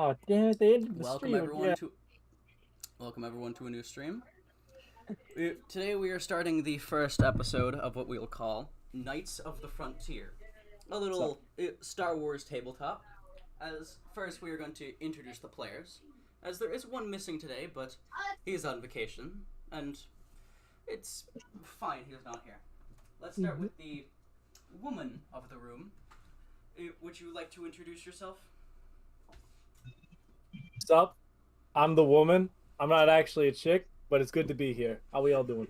Oh, damn it, they ended the Welcome stream everyone again. to welcome everyone to a new stream. Today we are starting the first episode of what we will call Knights of the Frontier, a So, little Star Wars tabletop. As first we are going to introduce the players, as there is one missing today, but he is on vacation, and it's fine he is not here. Let's start with the woman of the room. Would you like to introduce yourself? what's up? I'm the woman. I'm not actually a chick, but it's good to be here. How we all doing?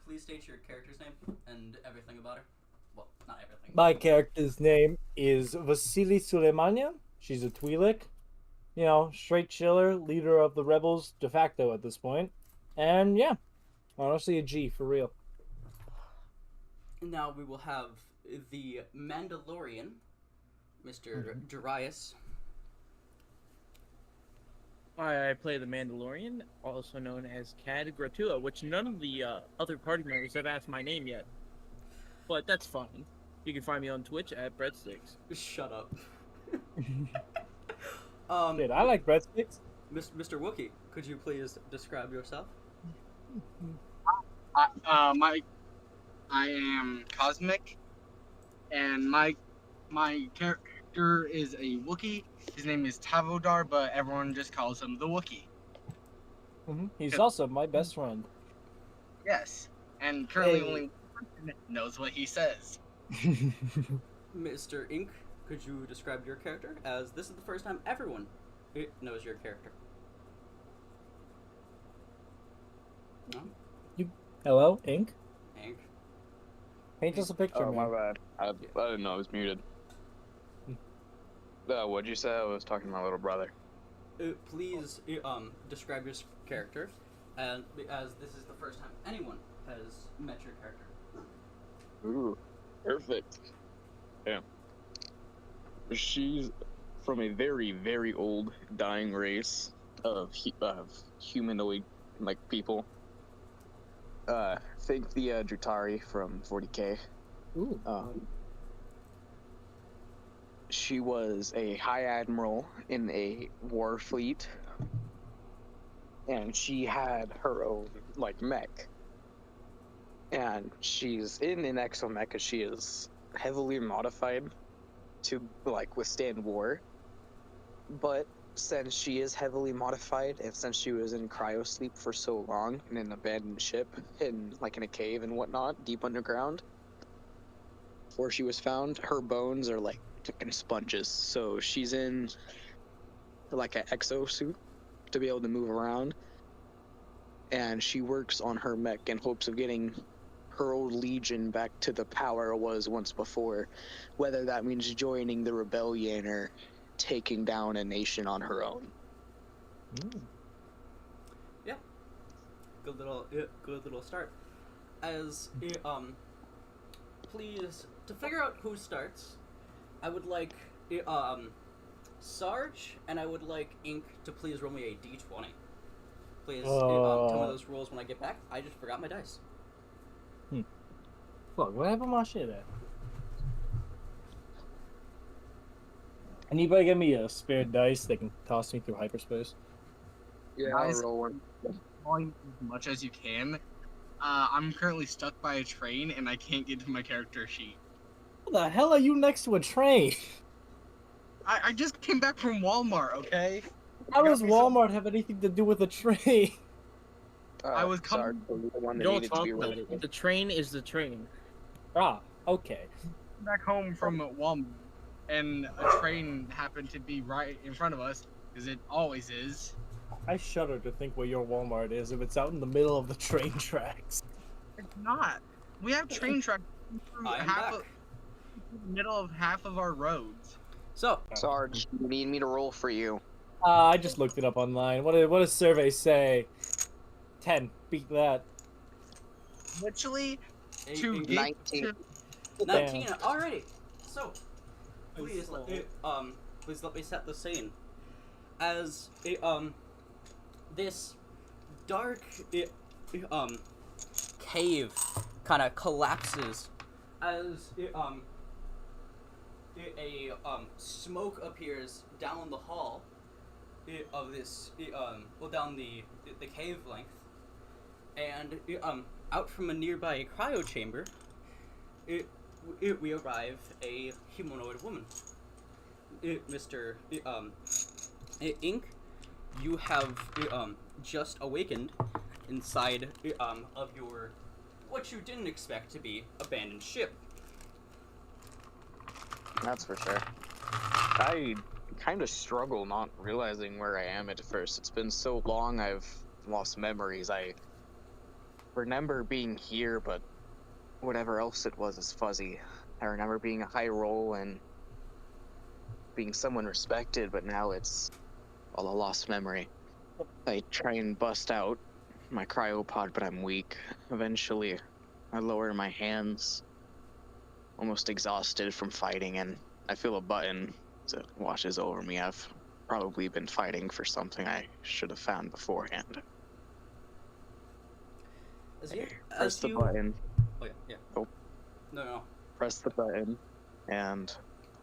Please state your character's name and everything about her. Well, not everything. My character's name is Vasily Suleimanian. She's a Twi'lek. You know, straight chiller, leader of the rebels de facto at this point. And yeah, honestly, a G for real. Now we will have the Mandalorian, Mr. Darius. I play the Mandalorian, also known as Cad Gratua, which none of the other party members have asked my name yet. But that's fine. You can find me on Twitch at Breadsticks. Shut up. Dude, I like breadsticks. Mr. Wookie, could you please describe yourself? I am Cosmic, and my character is a Wookiee. His name is Tavodar, but everyone just calls him the Wookiee. He's also my best friend. Yes, and currently Hey. only one person knows what he says. Mr. Ink, could you describe your character, as this is the first time everyone knows your character? No? Hello, Ink. Ink. Paint us a picture, Oh, my man. bad. I didn't know I was muted. What'd you say? I was talking to my little brother. Please describe your character, and as this is the first time anyone has met your character. Ooh, perfect. Yeah. She's from a very, very old dying race of humanoid people. Think the Drutari from 40K. Ooh. She was a high admiral in a war fleet, and she had her own mech. And she's in an exomech because she is heavily modified to withstand war. But since she is heavily modified, and since she was in cryosleep for so long in an abandoned ship, hidden in a cave and whatnot, deep underground, before she was found, her bones are like sponges. So she's in an exosuit to be able to move around, and she works on her mech in hopes of getting her old legion back to the power it was once before, whether that means joining the rebellion or taking down a nation on her own. Yeah, good little start. As please, to figure out who starts, I would like Sarge, and I would like Ink to please roll me a d20. Please tell me those rolls when I get back. I just forgot my dice. Fuck, what happened to my shit at? Anybody give me a spare dice that can toss me through hyperspace? Yeah, Guys, I'll roll one. Rolling as much as you can. I'm currently stuck by a train, and I can't get to my character sheet. What the hell are you next to a train? I just came back from Walmart, okay? How does got me some- Walmart have anything to do with a train? I was sorry, coming- the one that Don't needed to talk be about rolled. it. The train is the train. Ah, okay. Back home from Walmart, and a train happened to be right in front of us, because it always is. I shudder to think where your Walmart is if it's out in the middle of the train tracks. It's not. We have train tracks through I am half back. middle of half of our roads. So, Sarge, you need me to roll for you. I just looked it up online. What does survey say? 10. Beat that. Literally, a- to a- get 19. to 19 already. So, please let me set the scene. As this dark cave kind of collapses as smoke appears down the hall of this down the cave length, and out from a nearby cryo chamber, we arrive a humanoid woman. Mr. Ink, you have just awakened inside of your what you didn't expect to be abandoned ship. That's for sure. I kind of struggle not realizing where I am at first. It's been so long, I've lost memories. I remember being here, but whatever else it was is fuzzy. I remember being a high role and being someone respected, but now it's all a lost memory. I try and bust out my cryopod, but I'm weak. Eventually, I lower my hands, almost exhausted from fighting, and I feel a button that washes over me. I've probably been fighting for something I should have found beforehand. Press the button. Oh yeah. Oh. No. Press the button, and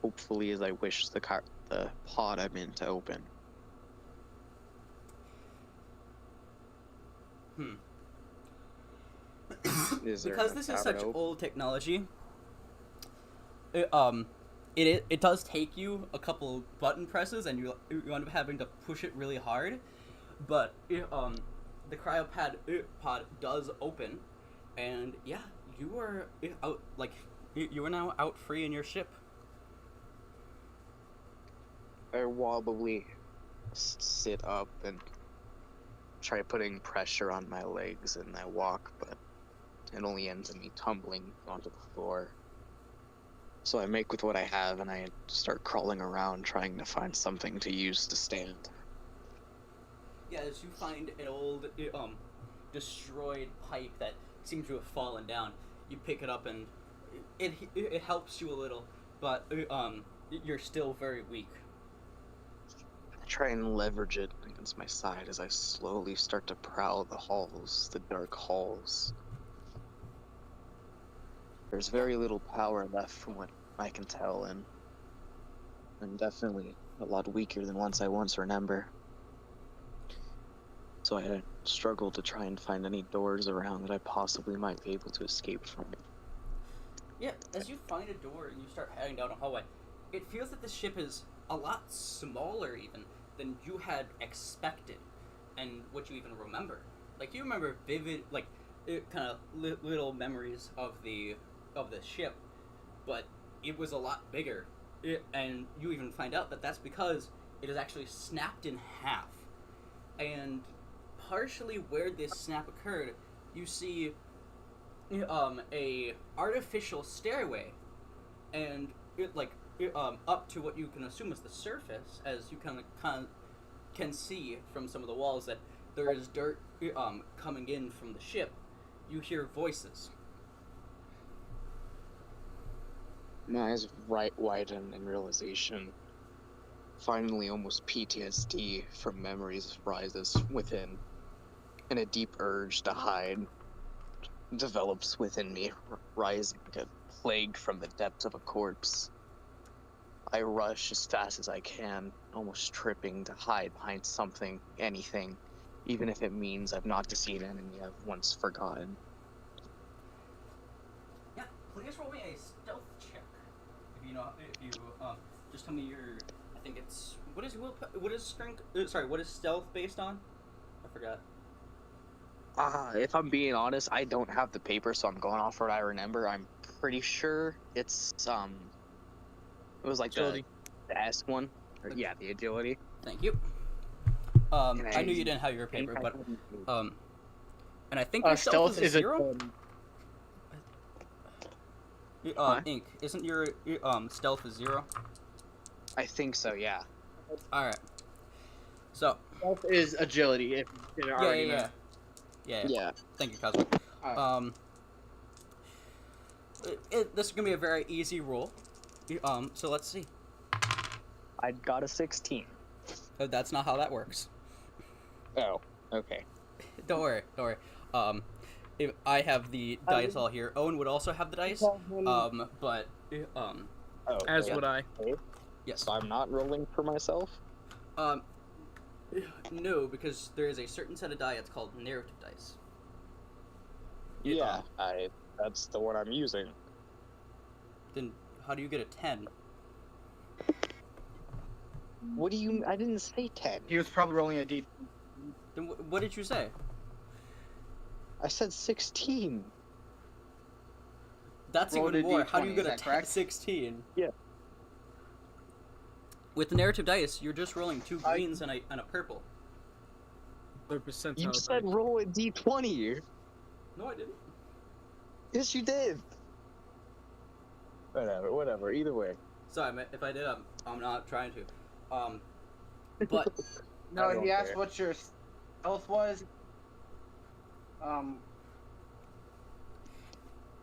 hopefully, as I wish the pod I'm in to open. Because this is such old technology, it does take you a couple button presses, and you end up having to push it really hard. But the cryopod pod does open, and yeah, you are out. Like you are now out free in your ship. I wobbly sit up and try putting pressure on my legs, and I walk, but it only ends in me tumbling onto the floor. So I make with what I have, and I start crawling around trying to find something to use to stand. Yeah, as you find an old, destroyed pipe that seems to have fallen down, you pick it up, and it helps you a little, but you're still very weak. I try and leverage it against my side as I slowly start to prowl the halls, the dark halls. There's very little power left from what I can tell, and I'm definitely a lot weaker than I once remember. So I struggle to try and find any doors around that I possibly might be able to escape from. Yeah, as you find a door and you start heading down a hallway, it feels that the ship is a lot smaller even than you had expected, and what you even remember. Like, you remember vivid, like, kind of little memories of the ship, but it was a lot bigger, and you even find out that that's because it is actually snapped in half, and partially where this snap occurred, you see a artificial stairway, and up to what you can assume is the surface, as you kind of can see from some of the walls that there is dirt coming in from the ship. You hear voices. My eyes widen in realization. Finally, almost PTSD from memories rises within, and a deep urge to hide develops within me, rising like a plague from the depths of a corpse. I rush as fast as I can, almost tripping to hide behind something, anything, even if it means I've not to see an enemy I've once forgotten. Yeah, please roll me a stealth check. If you just tell me your. I think it's what is strength? What is stealth based on? I forgot. If I'm being honest, I don't have the paper, so I'm going off what I remember. I'm pretty sure it's it was like the S one. Yeah, the agility. Thank you. I knew you didn't have your paper, but and I think your stealth is a 0. Ink, isn't your stealth a 0? I think so. Yeah. All right. So. Stealth is agility. If you didn't already know. Yeah. Thank you, Cosmic. This is gonna be a very easy roll. So let's see. I got a 16. That's not how that works. Oh, okay. Don't worry. If I have the dice all here. Owen would also have the dice. But Oh, As okay. would I. Yes. So I'm not rolling for myself? Um, no, because there is a certain set of die. It's called narrative dice. Yeah, that's the one I'm using. Then how do you get a 10? What do you... I didn't say 10. He was probably rolling a D. Then what did you say? I said 16. That's Rolled even a more. How do D20, you get is a that correct? 16? Yeah. With the narrative dice, you're just rolling 2 greens and a purple. They're percentile You dice. said roll a d20. No, I didn't. Yes, you did. Whatever. Either way. Sorry, if I did, I'm not trying to. But No, I don't he asked care. what your health was.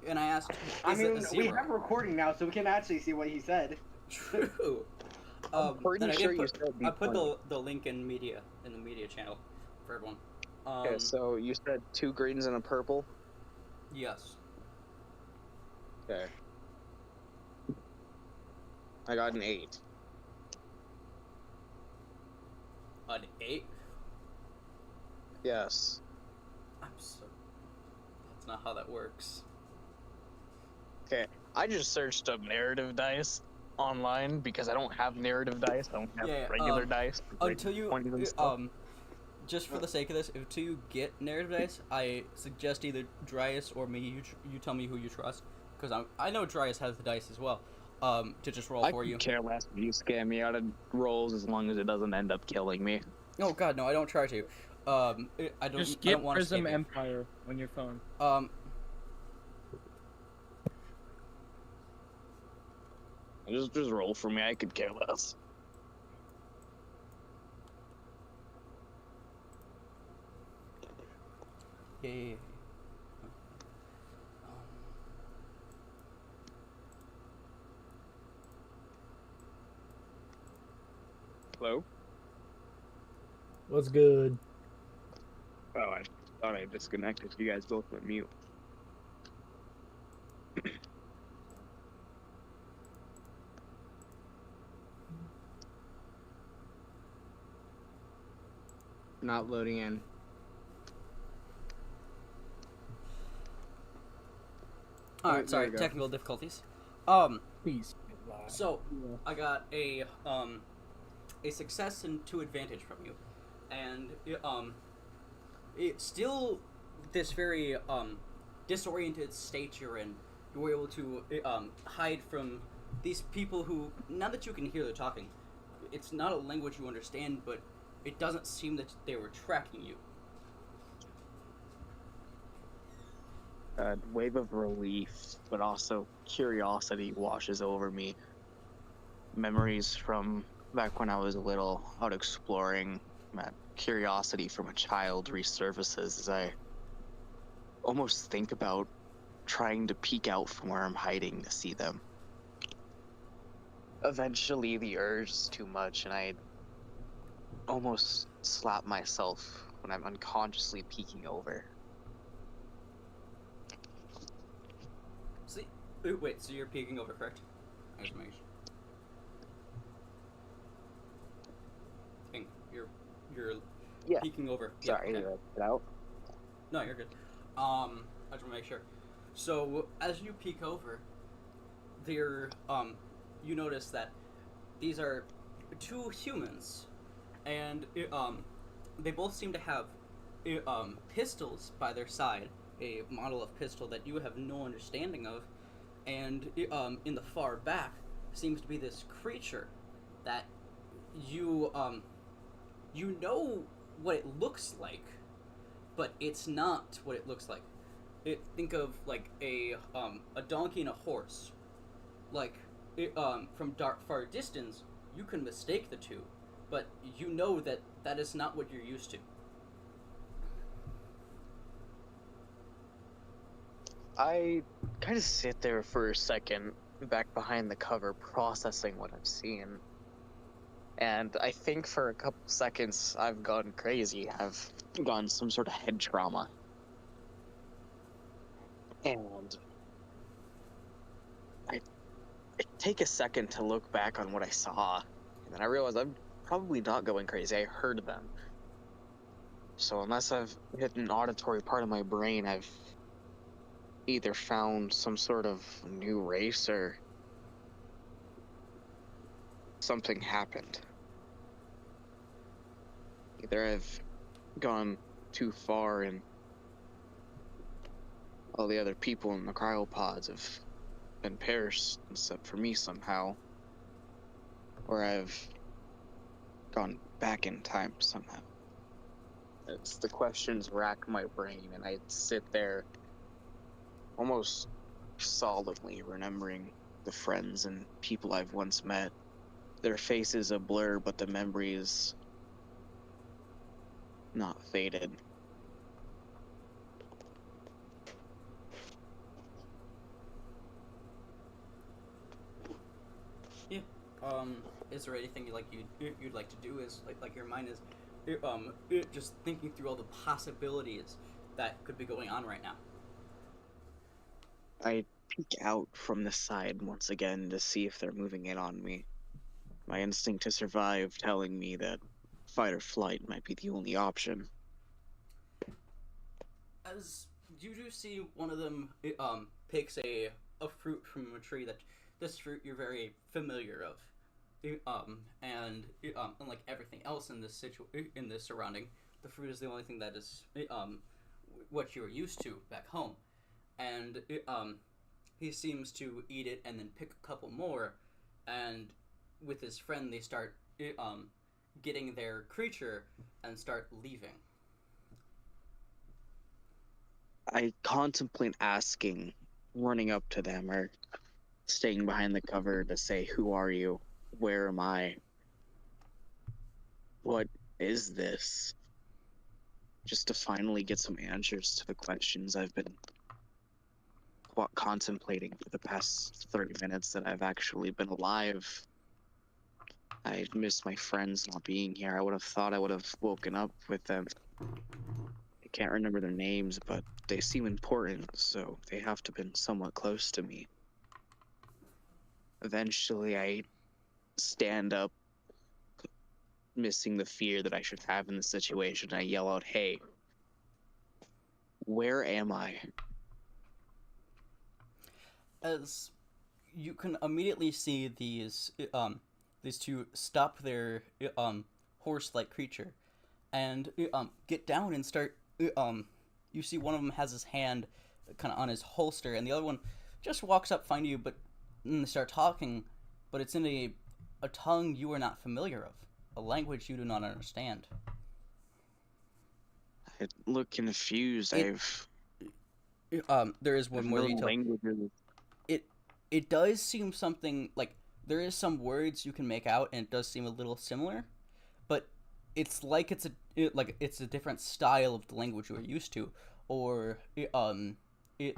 and I asked, I is it mean, a we 0? have a recording now, so we can actually see what he said. True. I'm pretty and I sure did you put, said I put D20. the link in the media channel for everyone. Okay, so you said 2 greens and a purple? Yes. Okay. I got an 8. An 8? Yes. I'm so. That's not how that works. Okay, I just searched up narrative dice online because I don't have narrative dice. I don't have Yeah, regular dice. Until you, 20s and stuff. just for the sake of this, until you get narrative dice, I suggest either Dryas or me. You tell me who you trust, because I know Dryas has the dice as well. To just roll I for could you. care less if you scam me out of rolls as long as it doesn't end up killing me. Oh God, no! I don't try to. I don't. Just I get don't want to Prism escape Empire on your phone. you. Just roll for me. I could care less. Yeah. Hello? What's good? Oh, I thought I disconnected. You guys both went mute. Not loading in. All Oh, right, there sorry, we go. technical difficulties. Please. So I got a success and 2 advantage from you, and it's still this very disoriented state you're in. You were able to hide from these people who, now that you can hear they're talking, it's not a language you understand, but it doesn't seem that they were tracking you. A wave of relief, but also curiosity washes over me. Memories from back when I was little, out exploring. That curiosity from a child resurfaces as I almost think about trying to peek out from where I'm hiding to see them. Eventually, the urge is too much, and I almost slap myself when I'm unconsciously peeking over. See, wait, so you're peeking over, correct? I just make sure. You're Yeah. peeking over. Sorry, Yeah, did okay. I get out? No, you're good. I just want to make sure. So as you peek over, there, you notice that these are 2 humans, and they both seem to have pistols by their side, a model of pistol that you have no understanding of, and in the far back seems to be this creature that you you know what it looks like, but it's not what it looks like. Think of like a donkey and a horse. Like from far distance, you can mistake the 2, but you know that that is not what you're used to. I kind of sit there for a second, back behind the cover, processing what I've seen. And I think for a couple seconds I've gone crazy. I've gotten some sort of head trauma. And I take take a second to look back on what I saw, and then I realize I'm probably not going crazy. I heard them. So unless I've hit an auditory part of my brain, I've either found some sort of new race or something happened. Either I've gone too far and all the other people in the cryopods have been perished except for me somehow, or I've gone back in time somehow. It's the questions rack my brain, and I sit there almost solemnly remembering the friends and people I've once met. Their faces a blur, but the memories not faded. Yeah. Is there anything you'd like to do? Is like your mind is, just thinking through all the possibilities that could be going on right now. I peek out from the side once again to see if they're moving in on me. My instinct to survive telling me that fight or flight might be the only option. As you do see, one of them picks a fruit from a tree that this fruit you're very familiar of. And unlike everything else in in this surrounding, the fruit is the only thing that is what you are used to back home. And he seems to eat it and then pick a couple more, and with his friend they start getting their creature and start leaving. I contemplate asking, running up to them, or staying behind the cover to say, "Who are you? Where am I? What is this?" Just to finally get some answers to the questions I've been contemplating for the past 30 minutes that I've actually been alive. I miss my friends not being here. I would have thought I would have woken up with them. I can't remember their names, but they seem important, so they have to have been somewhat close to me. Eventually, I stand up, missing the fear that I should have in the situation. I yell out, "Hey, where am I?" As you can immediately see these two stop their horse-like creature and get down and start you see one of them has his hand kind of on his holster and the other one just walks up, find you, but they start talking, but it's in a tongue you are not familiar of, a language you do not understand. I look confused. There is one I've more known detail. languages. It does seem something like there is some words you can make out, and it does seem a little similar, but it's like it's a different style of the language you are used to, or it A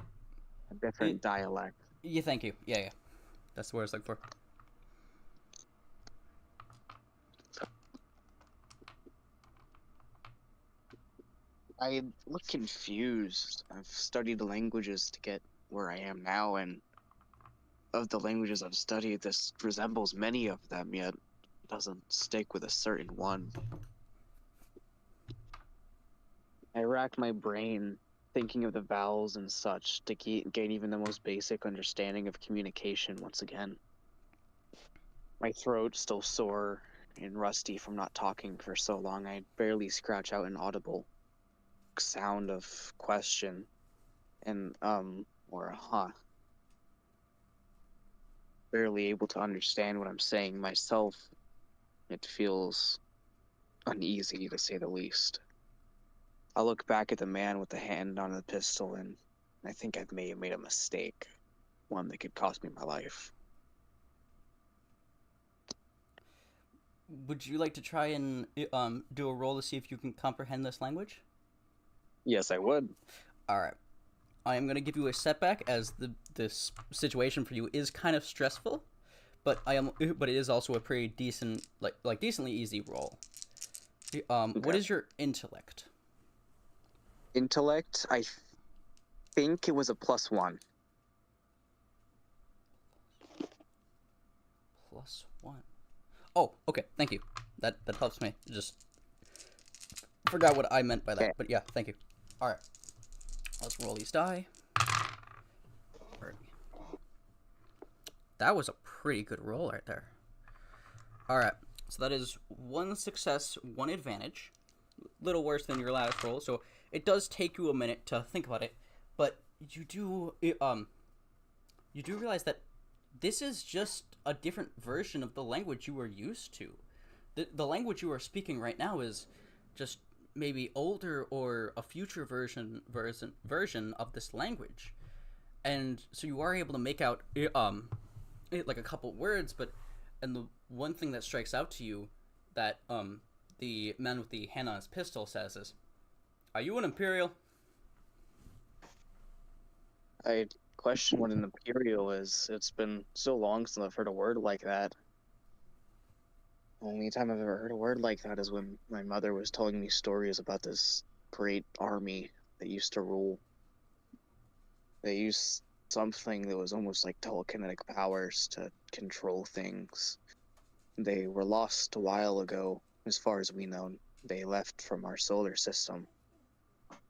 different dialect. yeah, thank you, yeah, that's the word I was looking for. I look confused. I've studied languages to get where I am now, and of the languages I've studied, this resembles many of them, yet doesn't stick with a certain one. I rack my brain thinking of the vowels and such to gain even the most basic understanding of communication once again. My throat's still sore and rusty from not talking for so long. I barely scratch out an audible sound of question and or a huh. Barely able to understand what I'm saying myself. It feels uneasy, to say the least. I look back at the man with the hand on the pistol, and I think I may have made a mistake, one that could cost me my life. Would you like to try and do a roll to see if you can comprehend this language? Yes, I would. All right. I am going to give you a setback as this situation for you is kind of stressful, but it is also a pretty decent like decently easy roll. Okay. What is your intellect? Intellect, I think it was a +1. +1. Oh, okay. Thank you. That helps me. Just forgot what I meant by that. Okay. But yeah, thank you. All right. Let's roll these die. That was a pretty good roll right there. All right. So that is 1 success, 1 advantage. Little worse than your last roll. So it does take you a minute to think about it, but you do realize that this is just a different version of the language you were used to. The language you are speaking right now is just maybe older or a future version of this language, and so you are able to make out like a couple words, and the one thing that strikes out to you that the man with the hand on his pistol says is, "Are you an Imperial?" I question what an Imperial is. It's been so long since I've heard a word like that. The only time I've ever heard a word like that is when my mother was telling me stories about this great army that used to rule. They used something that was almost like telekinetic powers to control things. They were lost a while ago, as far as we know. They left from our solar system,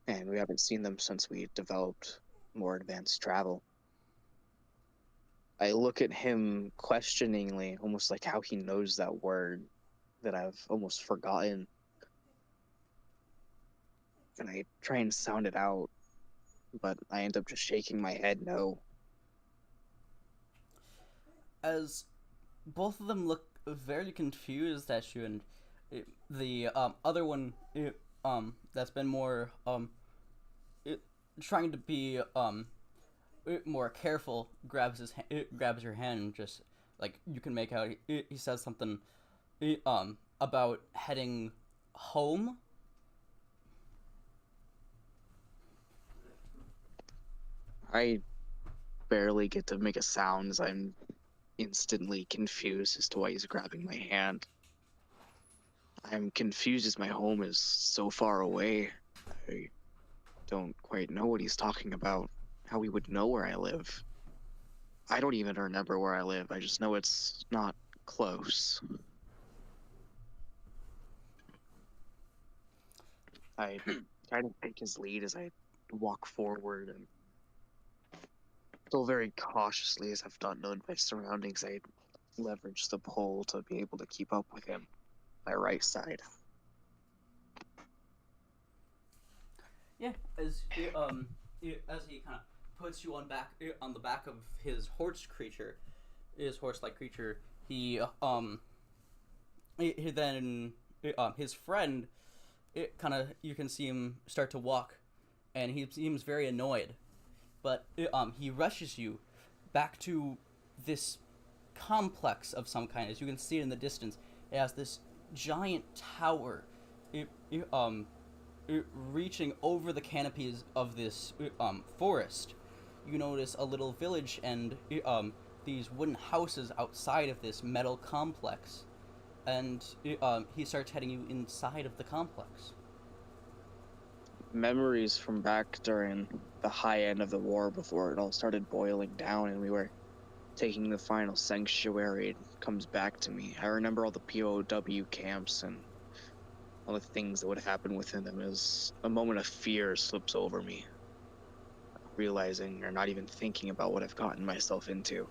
and we haven't seen them since we developed more advanced travel. I look at him questioningly, almost like how he knows that word that I've almost forgotten. And I try and sound it out, but I end up just shaking my head no. As both of them look very confused at you, and the other one that's been more trying to be more careful grabs your hand, and just like you can make out he says something about heading home. I barely get to make a sound as I'm instantly confused as to why he's grabbing my hand. I'm confused as my home is so far away. I don't quite know what he's talking about, how he would know where I live. I don't even remember where I live. I just know it's not close. I try to take his lead as I walk forward, and still very cautiously, as I've not known my surroundings, I leverage the pole to be able to keep up with him. My right side. Yeah, as he kind of puts you on the back of his horse-like creature, he then his friend, it kind of, you can see him start to walk, and he seems very annoyed, but he rushes you back to this complex of some kind. As you can see in the distance, it has this giant tower, reaching over the canopies of this forest. You notice a little village and these wooden houses outside of this metal complex, and he starts heading you inside of the complex. Memories from back during the high end of the war, before it all started boiling down and we were taking the final sanctuary, comes back to me. I remember all the POW camps and all the things that would happen within them. As a moment of fear slips over me, realizing or not even thinking about what I've gotten myself into.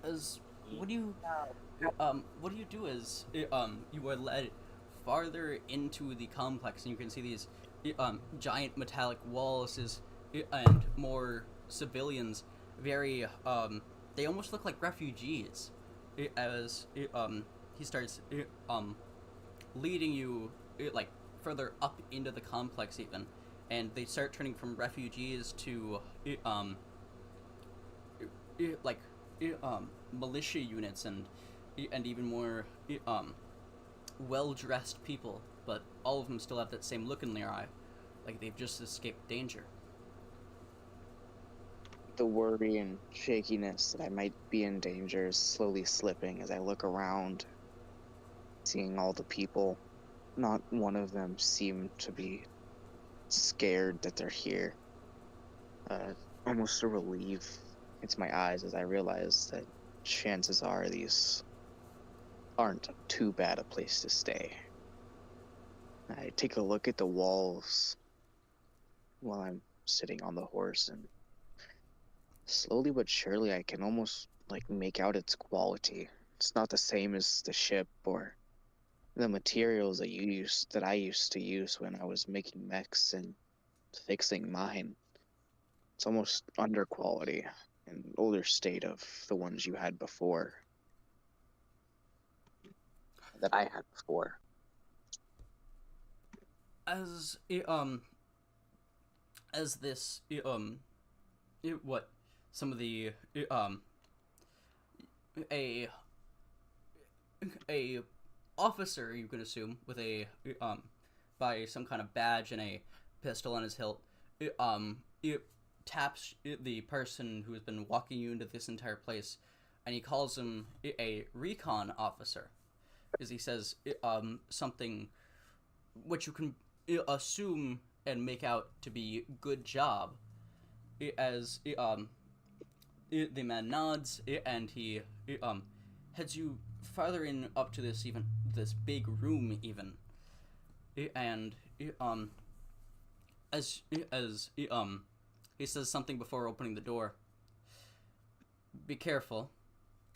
As what do you do as you are led farther into the complex, and you can see these giant metallic walls and more civilians, very they almost look like refugees, as he starts leading you like further up into the complex even, and they start turning from refugees to like militia units and even more well-dressed people, but all of them still have that same look in their eye, like they've just escaped danger. The worry and shakiness that I might be in danger is slowly slipping as I look around, seeing all the people. Not one of them seem to be scared that they're here. almost a relief hits my eyes as I realize that chances are these aren't too bad a place to stay. I take a look at the walls while I'm sitting on the horse, and slowly but surely I can almost like make out its quality. It's not the same as the ship or the materials that I used to use when I was making mechs and fixing mine. It's almost under quality, an older state of the ones you had before, that I had before. As as this what some of the a a officer, you could assume, with a by some kind of badge and a pistol on his hilt, it taps the person who has been walking you into this entire place, and he calls him a recon officer, as he says something which you can assume and make out to be good job, as the man nods, and he heads you farther in up to this big room even, and as he says something before opening the door. Be careful.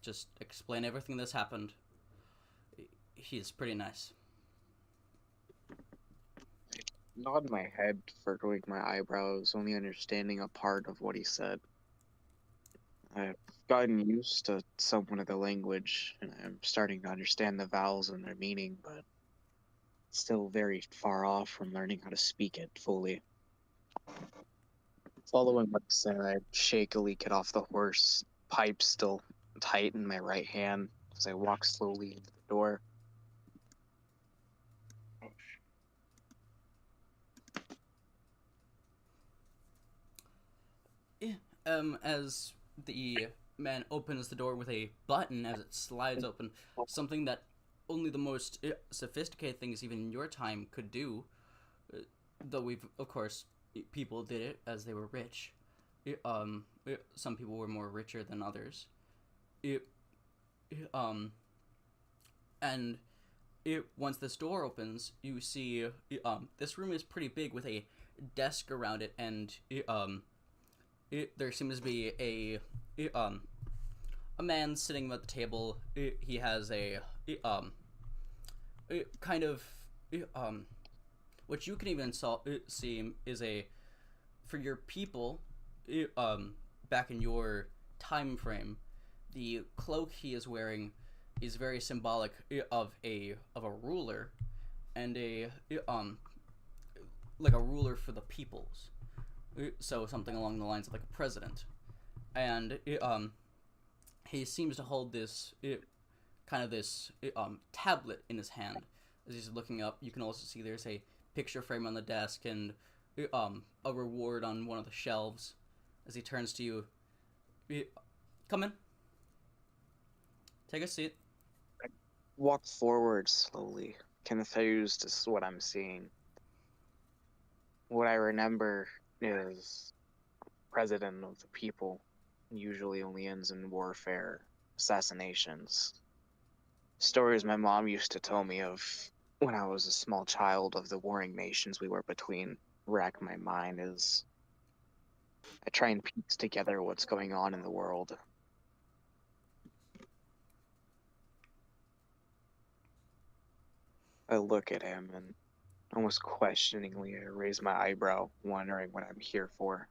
Just explain everything that's happened. He's pretty nice. Nod my head, furrowing my eyebrows, only understanding a part of what he said. I've gotten used to somewhat of the language, and I'm starting to understand the vowels and their meaning, but still very far off from learning how to speak it fully. Following what he said, I shakily get off the horse, pipe still tight in my right hand, as I walk slowly into the door. Yeah. As the man opens the door with a button as it slides open, something that only the most sophisticated things, even in your time, could do. Though we've, of course, people did it as they were rich. Some people were more richer than others. It, and once this door opens, you see this room is pretty big with a desk around it, and there seems to be a man sitting at the table. He has a kind of what you can even see is a for your people back in your time frame. The cloak he is wearing is very symbolic of a ruler, and a like a ruler for the peoples. So something along the lines of like a president, and he seems to hold this tablet in his hand as he's looking up. You can also see there's a picture frame on the desk and a reward on one of the shelves. As he turns to you, come in, take a seat. Walk forward slowly, confused as to what I'm seeing. What I remember is president of the people usually only ends in warfare, assassinations. Stories my mom used to tell me of when I was a small child of the warring nations we were between rack my mind as I try and piece together what's going on in the world. I look at him and almost questioningly I raise my eyebrow, wondering what I'm here for.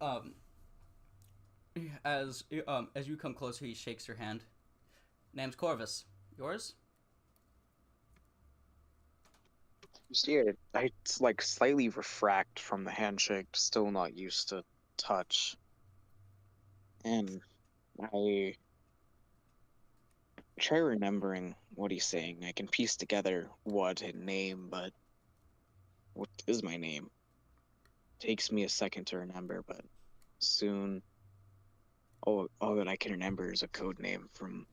Um, as you come closer, he shakes your hand. Name's Corvus. Yours? See, I like slightly refract from the handshake, still not used to touch. And I try remembering what he's saying. I can piece together what and name, but what is my name? Takes me a second to remember, but soon all that I can remember is a code name from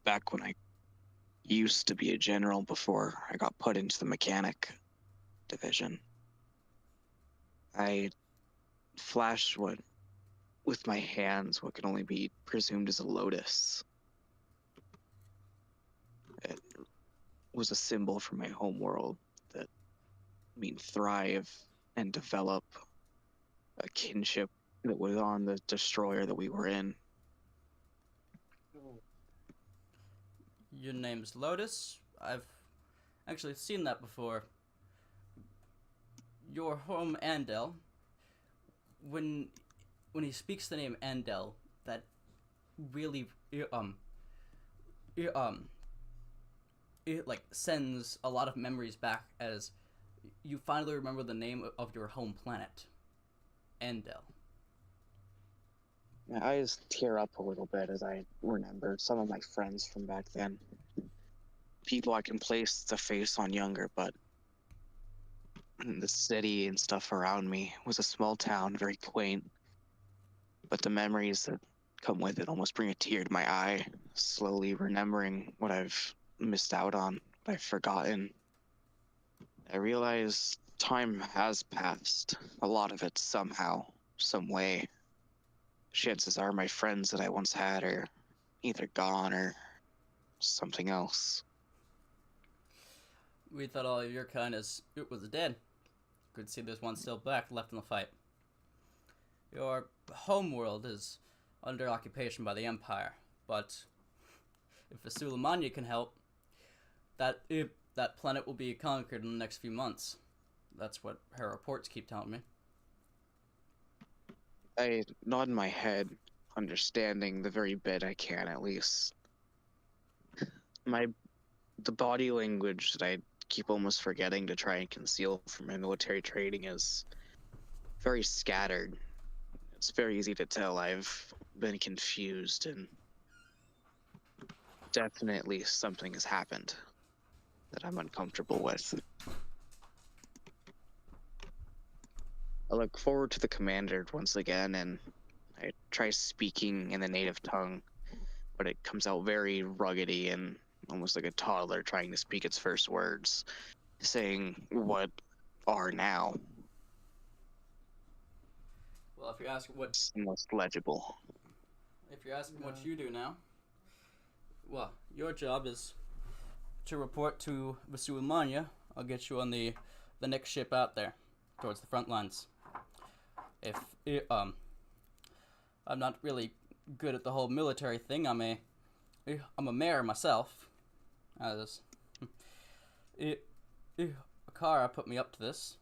back when I used to be a general before I got put into the mechanic. division. I flashed what, with my hands, what can only be presumed as a lotus. It was a symbol for my homeworld that mean thrive and develop a kinship that was on the destroyer that we were in. Your name's Lotus. I've actually seen that before. Your home Andel. When he speaks the name Andel, that really it like sends a lot of memories back as you finally remember the name of your home planet, Andel. My eyes tear up a little bit as I remember some of my friends from back then. People I can place the face on younger, but the city and stuff around me was a small town, very quaint. But the memories that come with it almost bring a tear to my eye, slowly remembering what I've missed out on, what I've forgotten. I realize time has passed, a lot of it somehow, some way. Chances are my friends that I once had are either gone or something else. We thought all of your kind was dead. Good to see there's one still back left in the fight. Your homeworld is under occupation by the Empire, but if Suleimania can help, that planet will be conquered in the next few months. That's what her reports keep telling me. I nod my head, understanding the very bit I can at least. The body language that I keep almost forgetting to try and conceal from my military training is very scattered. It's very easy to tell I've been confused, and definitely something has happened that I'm uncomfortable with. I look forward to the commander once again, and I try speaking in the native tongue, but it comes out very ruggedy and almost like a toddler trying to speak its first words, saying, "What are now?" Well, if you're asking what It's the most legible. what you do now, well, your job is to report to Suleimania. I'll get you on the next ship out there towards the front lines. If I'm not really good at the whole military thing. I'm a mayor myself. As Akara put me up to this,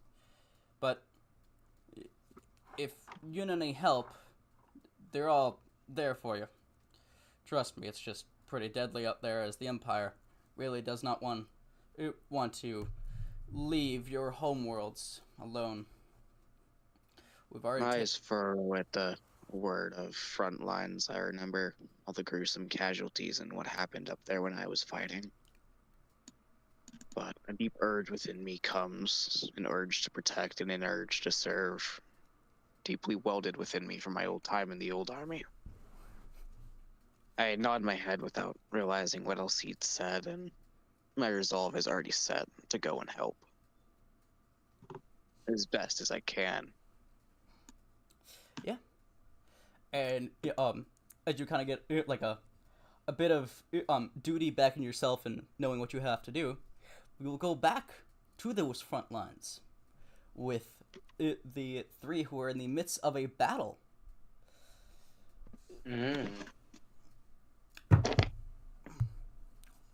but if you need any help, they're all there for you. Trust me, it's just pretty deadly up there, as the Empire really does not want to leave your homeworlds alone. We've already My eyes furrow at the word of front lines. I remember all the gruesome casualties and what happened up there when I was fighting. But a deep urge within me comes, an urge to protect and an urge to serve, deeply welded within me from my old time in the old army. I nod my head without realizing what else he'd said, and my resolve is already set to go and help as best as I can. Yeah. And as you kind of get like a bit of duty back in yourself and knowing what you have to do, we will go back to those front lines with the three who are in the midst of a battle.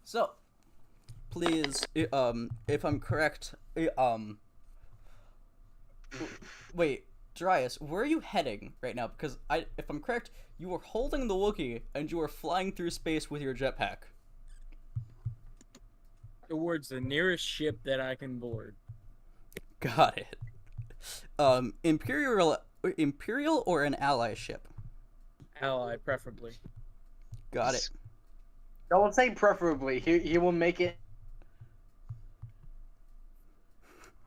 So, please, if I'm correct, wait, Darius, where are you heading right now? Because if I'm correct, you are holding the Wookiee and you are flying through space with your jetpack. Towards the nearest ship that I can board. Got it. Imperial or an ally ship? Ally, preferably. Got it. Don't say preferably. He will make it.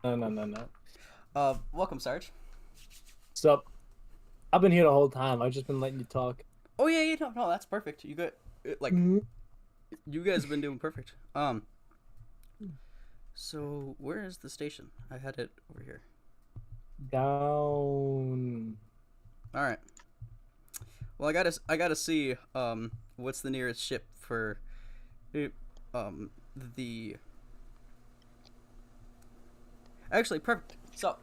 No. Welcome, Sarge. Sup? I've been here the whole time. I've just been letting you talk. Oh yeah, no, that's perfect. You got you guys have been doing perfect. So where is the station? I had it over here. Down. All right. Well, I gotta see what's the nearest ship for the actually perfect. So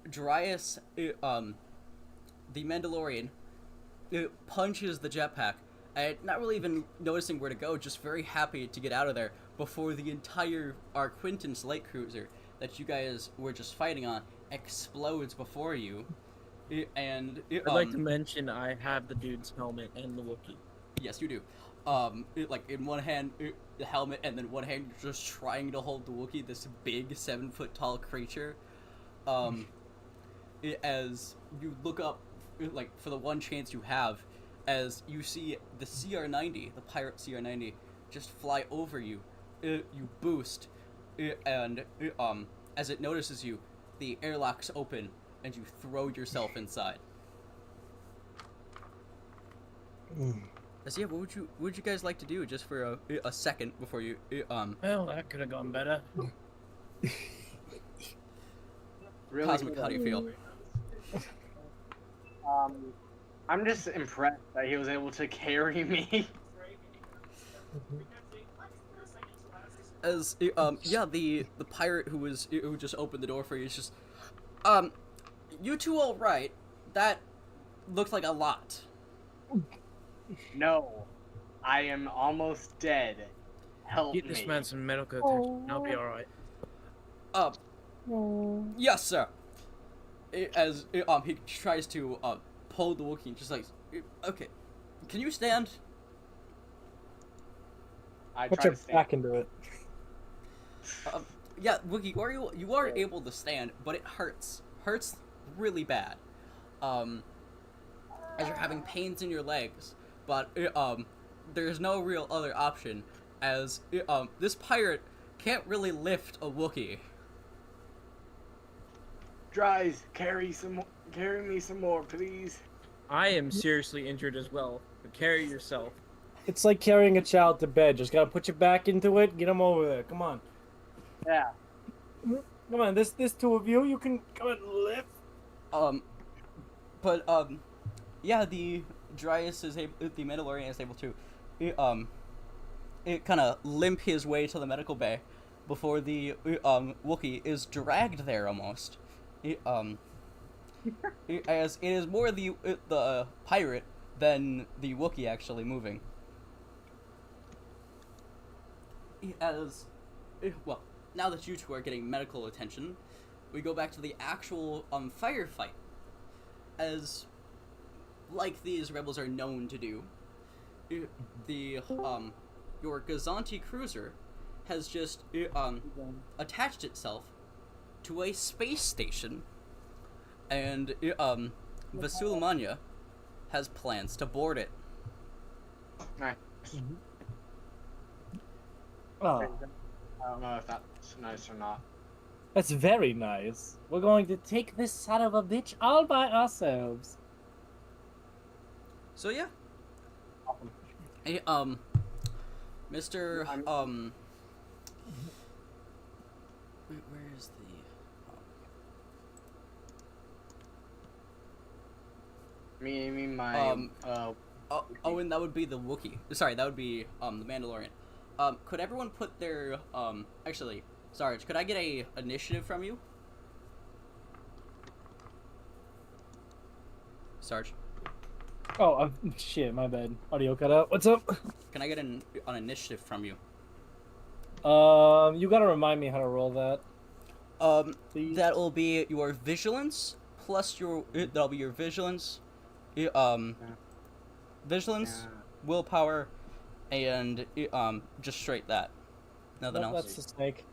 Darius the Mandalorian punches the jetpack and not really even noticing where to go, just very happy to get out of there before the entire our Quinton's light cruiser that you guys were just fighting on explodes before you. And I'd like to mention I have the dude's helmet and the Wookiee. yes, you do. Like in one hand the helmet, and then one hand you're just trying to hold the Wookiee, this big 7-foot tall creature. As you look up, like for the one chance you have, as you see the CR-90, the pirate CR-90, just fly over you. You boost, and as it notices you, the airlocks open, and you throw yourself inside. So yeah, what would you guys like to do just for a second before you Well, that could have gone better. Really Cosmic, cool. how do you feel? I'm just impressed that he was able to carry me. As yeah, the pirate who just opened the door for you is just you two all right? That looked like a lot. No, I am almost dead. Help Get me. this man some medical attention. I'll be alright. Yes, sir. As he tries to pull the Wookiee, just like, okay, can you stand? I Put try your to stand. back into it. Yeah, Wookiee, you are able to stand, but it hurts really bad. As you're having pains in your legs, but there's no real other option, as this pirate can't really lift a Wookiee. Dries, carry me some more, please. I am seriously injured as well. But carry yourself. It's like carrying a child to bed. Just gotta put your back into it. Get him over there. Come on. Yeah. Come on. This two of you. You can come and lift. But yeah, the Mandalorian is able to, it kind of limp his way to the medical bay, before the Wookiee is dragged there almost. As it is more the pirate than the Wookiee actually moving. As well, now that you two are getting medical attention, we go back to the actual firefight. As like these rebels are known to do, the your Gazanti cruiser has just attached itself to a space station, and Vasulamanya has plans to board it. Nice. Oh, I don't know if that's nice or not. that's very nice. We're going to take this son of a bitch all by ourselves. So yeah, Awesome. hey, Mr. Where is the? My Oh, and that would be the Wookiee. Sorry, that would be the Mandalorian. Could everyone put their actually, Sarge, could I get a initiative from you? Sarge, Oh, shit, my bad. Audio cut out. What's up? can I get an initiative from you? You gotta remind me how to roll that. Please. That will be your vigilance plus your that'll be your vigilance, vigilance, willpower, and just straight that. Nothing else. That's the snake.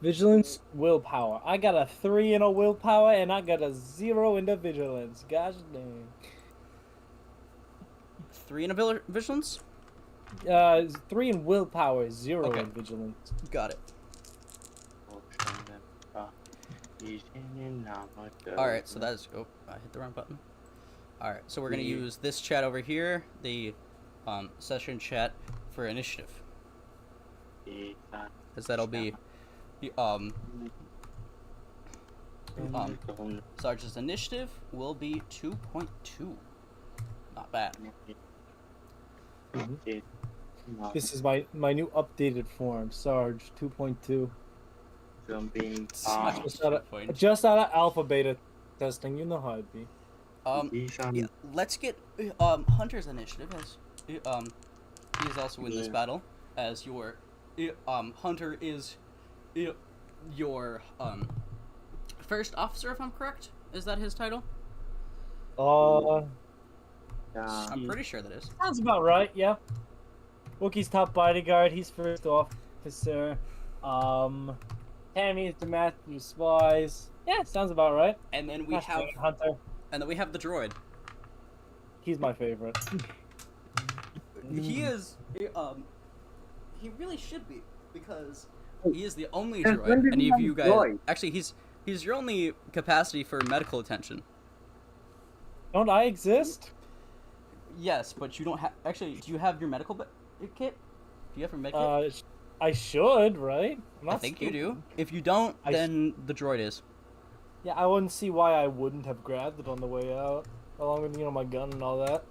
Vigilance, willpower. I got a 3 in a willpower, and I got a 0 in the vigilance. Gosh dang. 3 in a vigilance. 3 in willpower, 0 Okay. in vigilance. Got it. All right, so that is. Oh, I hit the wrong button. All right, so we're gonna use this chat over here, the session chat, for initiative, as that'll be um, Sarge's initiative will be 2.2. Not bad. This is my new updated form, Sarge 2.2. Jumping. Sarge Just out of 2.2. just out of alpha beta testing. You know how it'd be. Yeah, let's get Hunter's initiative as he is also in this battle as your Hunter is your first officer, if I'm correct. Is that his title? I'm pretty sure that is. Sounds about right. Yeah. Wookiee's top bodyguard. He's first officer. Tammy is the master of spies. Yeah, sounds about right. And then we That's have right, Hunter. and then we have the droid. He's my favorite. He is he really should be because he is the only droid. when did Any he of have you a guys droid? actually he's your only capacity for medical attention. Don't I exist? Yes, but you don't have. Actually, do you have your medical kit? Do you have your med kit? I should, right? I'm I not think you stupid. do. If you don't, I then the droid is. Yeah, I wouldn't see why I wouldn't have grabbed it on the way out, along with my gun and all that.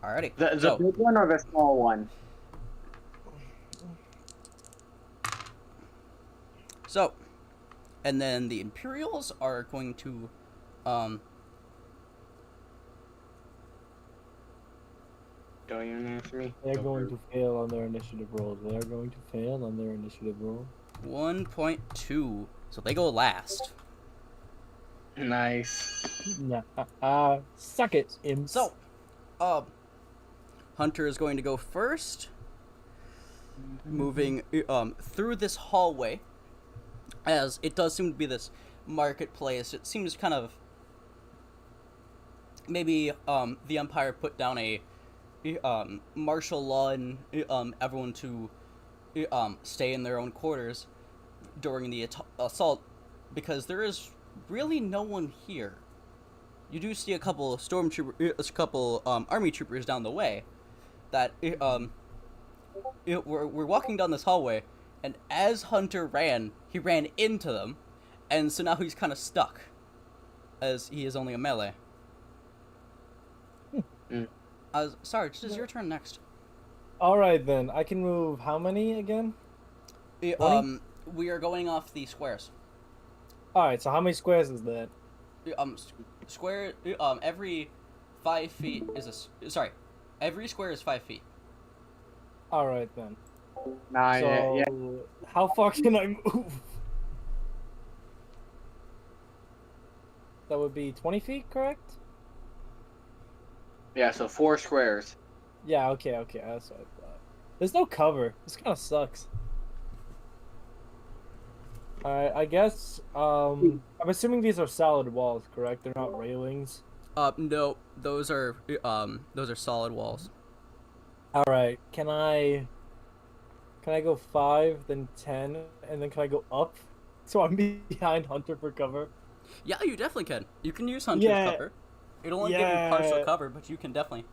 Alrighty. The So, big one or the small one? and then the Imperials are going to, Don't even answer me. They're going to fail on their initiative rolls. They are going to fail on their initiative roll. 1.2. So they go last. Nice. Nah, suck it, imps. So, Hunter is going to go first, moving through this hallway, as it does seem to be this marketplace. It seems kind of maybe the Empire put down a martial law and everyone to stay in their own quarters during the assault, because there is really no one here. You do see a couple army troopers down the way that we're walking down this hallway, and as Hunter ran, he ran into them, and so now he's kind of stuck, as he is only a melee. Sarge, this is your turn next. Alright then, I can move how many again? We are going off the squares. Alright, so how many squares is that? Square. Every 5 feet is every square is 5 feet. Alright then. Nah, So, yeah. how far can I move? That would be 20 feet, correct? Yeah, so 4 squares. Yeah, okay, that's what I thought. There's no cover. This kind of sucks. Alright, I guess, I'm assuming these are solid walls, correct? They're not railings. No, those are solid walls. Alright, can I go 5, then 10, and then can I go up? So I'm behind Hunter for cover? Yeah, you definitely can. You can use Hunter's cover. It'll only give you partial cover, but you can definitely.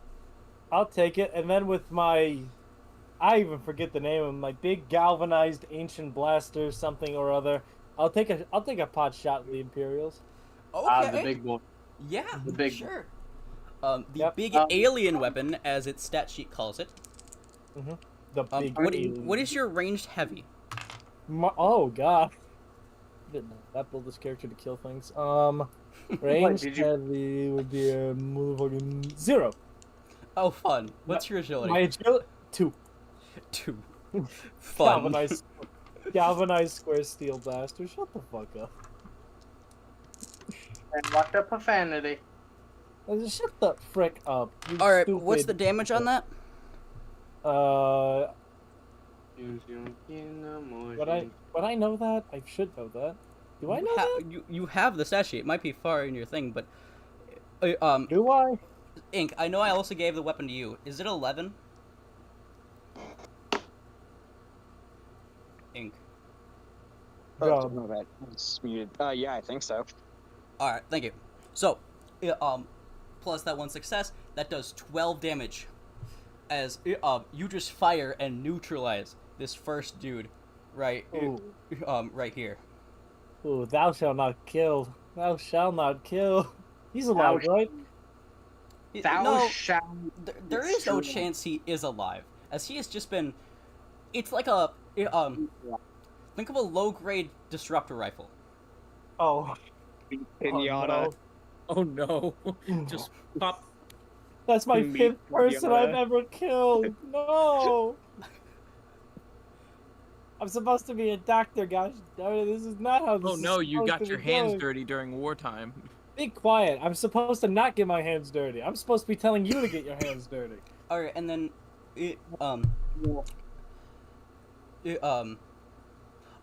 I'll take it, and then with my... I even forget the name of my big galvanized ancient blaster, something or other. I'll take a pot shot at the Imperials. Okay. The big one. Yeah, the big- sure. The Yep. big alien weapon, as its stat sheet calls it. The big. What is your ranged heavy? Oh god. Didn't know that build this character to kill things. Range did you- heavy would be a motherfucking 0. Oh, fun. What's your agility? My agility 2. 2. Fun. Galvanized square steel blaster. Shut the fuck up. And locked up profanity. Shut the frick up. You All right. stupid. What's the damage on that? Would I know that? I should know that. Do I know that? You have the stat sheet. It might be far in your thing, but Do I? Ink. I know I also gave the weapon to you. Is it 11? Ink. Oh, Go. no, that's muted. Yeah, I think so. All right. Thank you. So, plus that 1 success, that does 12 damage. As you just fire and neutralize this first dude, right, Ooh. right here. Ooh, thou shalt not kill. Thou shalt not kill. He's alive, right? Thou No, shalt there is no destroy. chance he is alive, as he has just been. It's like think of a low-grade disruptor rifle. Oh, Pinata. Oh no! no. Just pop. That's my Meat fifth person I've pinata. ever killed. No. I'm supposed to be a doctor, gosh darn it. This is not how this Oh is no! You supposed to got your be hands going. dirty during wartime. Be quiet. I'm supposed to not get my hands dirty. I'm supposed to be telling you to get your hands dirty. All right, and then it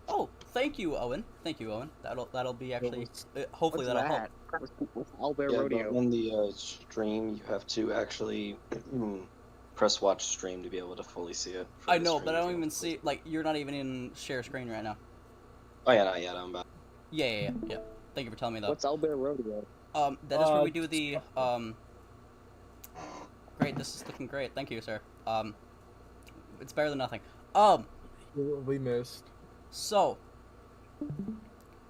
Oh, thank you, Owen. Thank you, Owen. That'll be actually hopefully What's that'll help. that? What's Albert Yeah, Rodeo? but on the stream, you have to actually press watch stream to be able to fully see it. for I the know, stream but I if don't you even want to see like you're not even in share screen right now. Oh yeah, not yet. I'm back. Yeah. Thank you for telling me though. What's Albert Rodeo? That is where we do the Great, this is looking great. Thank you, sir. It's better than nothing. We missed. So,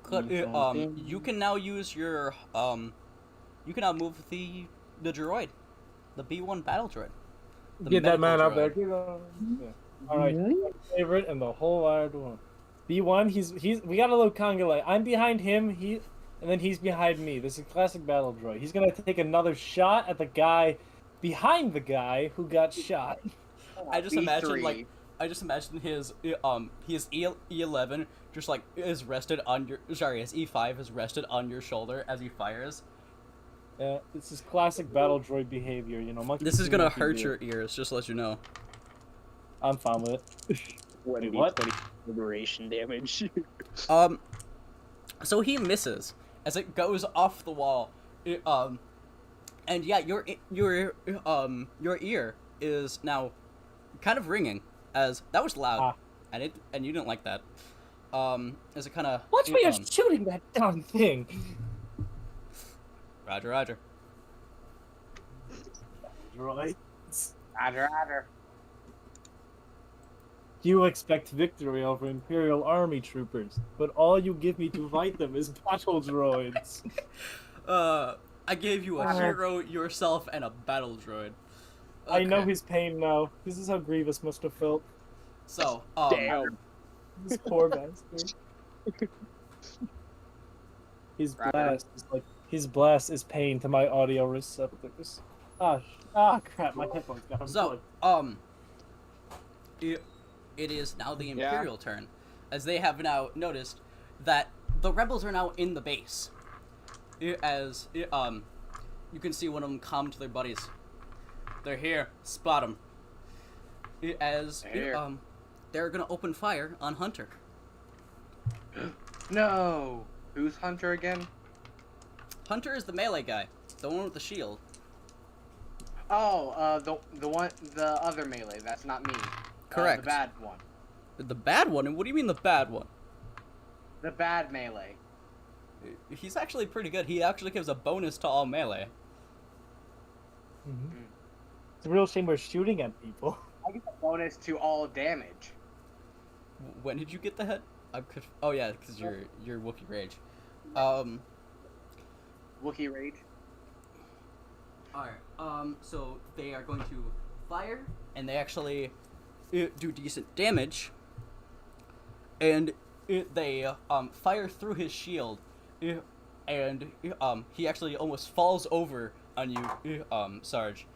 you can now use your you can now move the droid, the B1 battle droid. The Get that man medical up there. droid. Get on. Yeah. All right, my favorite in the whole wide world. B1. He's. We got a little Congolese. I'm behind him. And then he's behind me. This is classic battle droid. He's gonna take another shot at the guy behind the guy who got shot. I just B3. imagine his E11 just like is rested on your his E5 is rested on your shoulder as he fires. Yeah, this is classic battle droid behavior. You know, monkey This is see, gonna monkey hurt do. your ears, just to let you know. I'm fine with it. Wait, what? 20 liberation damage. So he misses as it goes off the wall. And yeah, your ear is now kind of ringing as that was loud, and you didn't like that. As it kind of Watch me shooting that darn thing. Roger. Right. Roger. You expect victory over Imperial Army troopers, but all you give me to fight them is battle droids. I gave you a hero, yourself, and a battle droid. I know Okay. his pain now. This is how Grievous must have felt. So, Damn. This poor bastard. His blast is pain to my audio receptors. Crap, my headphones got So, unplugged. it is now the Imperial turn, as they have now noticed that the rebels are now in the base. As you can see one of them come to their buddies. They're here. Spot them. As they're gonna open fire on Hunter. No. Who's Hunter again? Hunter is the melee guy, the one with the shield. Oh, the other melee. That's not me. Correct. The bad one. The bad one? What do you mean the bad one? The bad melee. He's actually pretty good. He actually gives a bonus to all melee. Mm-hmm. It's a real shame we're shooting at people. I get a bonus to all damage. When did you get the head? Oh yeah, because you're Wookiee Rage. Wookiee Rage. Alright, so they are going to fire, and they actually do decent damage. And they fire through his shield, and he actually almost falls over on you, Sarge.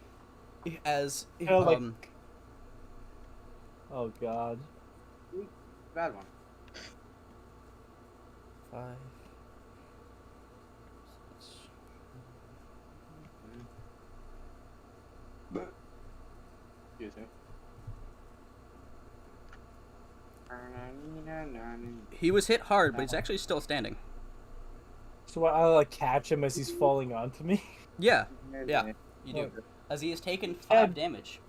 As Oh god. Bad one. 5. Excuse me. He was hit hard, but he's actually still standing. So I like catch him as he's falling onto me. Yeah, you do. As he has taken 5 damage.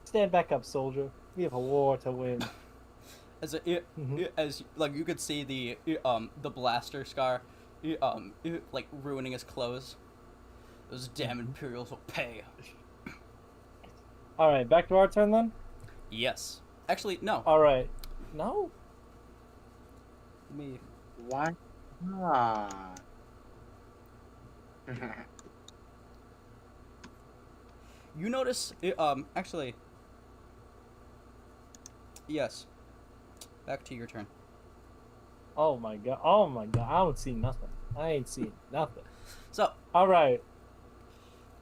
Stand back up, soldier. We have a war to win. As as like you could see the blaster scar, like ruining his clothes. Those damn Imperials will pay. All right, back to our turn then. Yes. Actually, no. All right. No. Me. Why not? You notice, actually, yes. Back to your turn. Oh my god. Oh my god. I don't see nothing. I ain't seeing nothing. So, All right.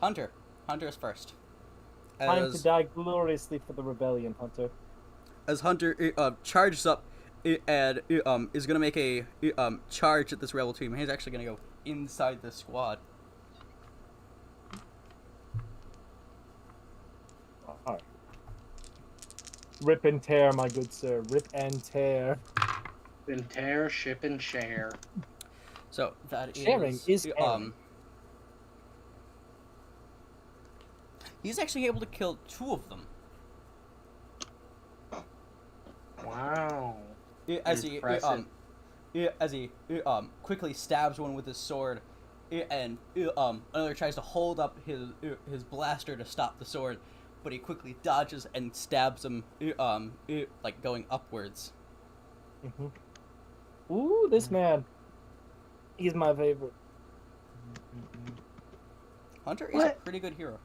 Hunter. Hunter is first. Time to die gloriously for the rebellion, Hunter. As Hunter charges up and is gonna make a charge at this rebel team. He's actually gonna go inside the squad. All right. Rip and tear, my good sir. Rip and tear. And tear, ship, and share. So that Sharing is caring. He's actually able to kill 2 of them. Wow. As Impressive. he quickly stabs one with his sword, and another tries to hold up his blaster to stop the sword, but he quickly dodges and stabs him, like going upwards. Mm-hmm. Ooh, this man. He's my favorite. Hunter is What? a pretty good hero.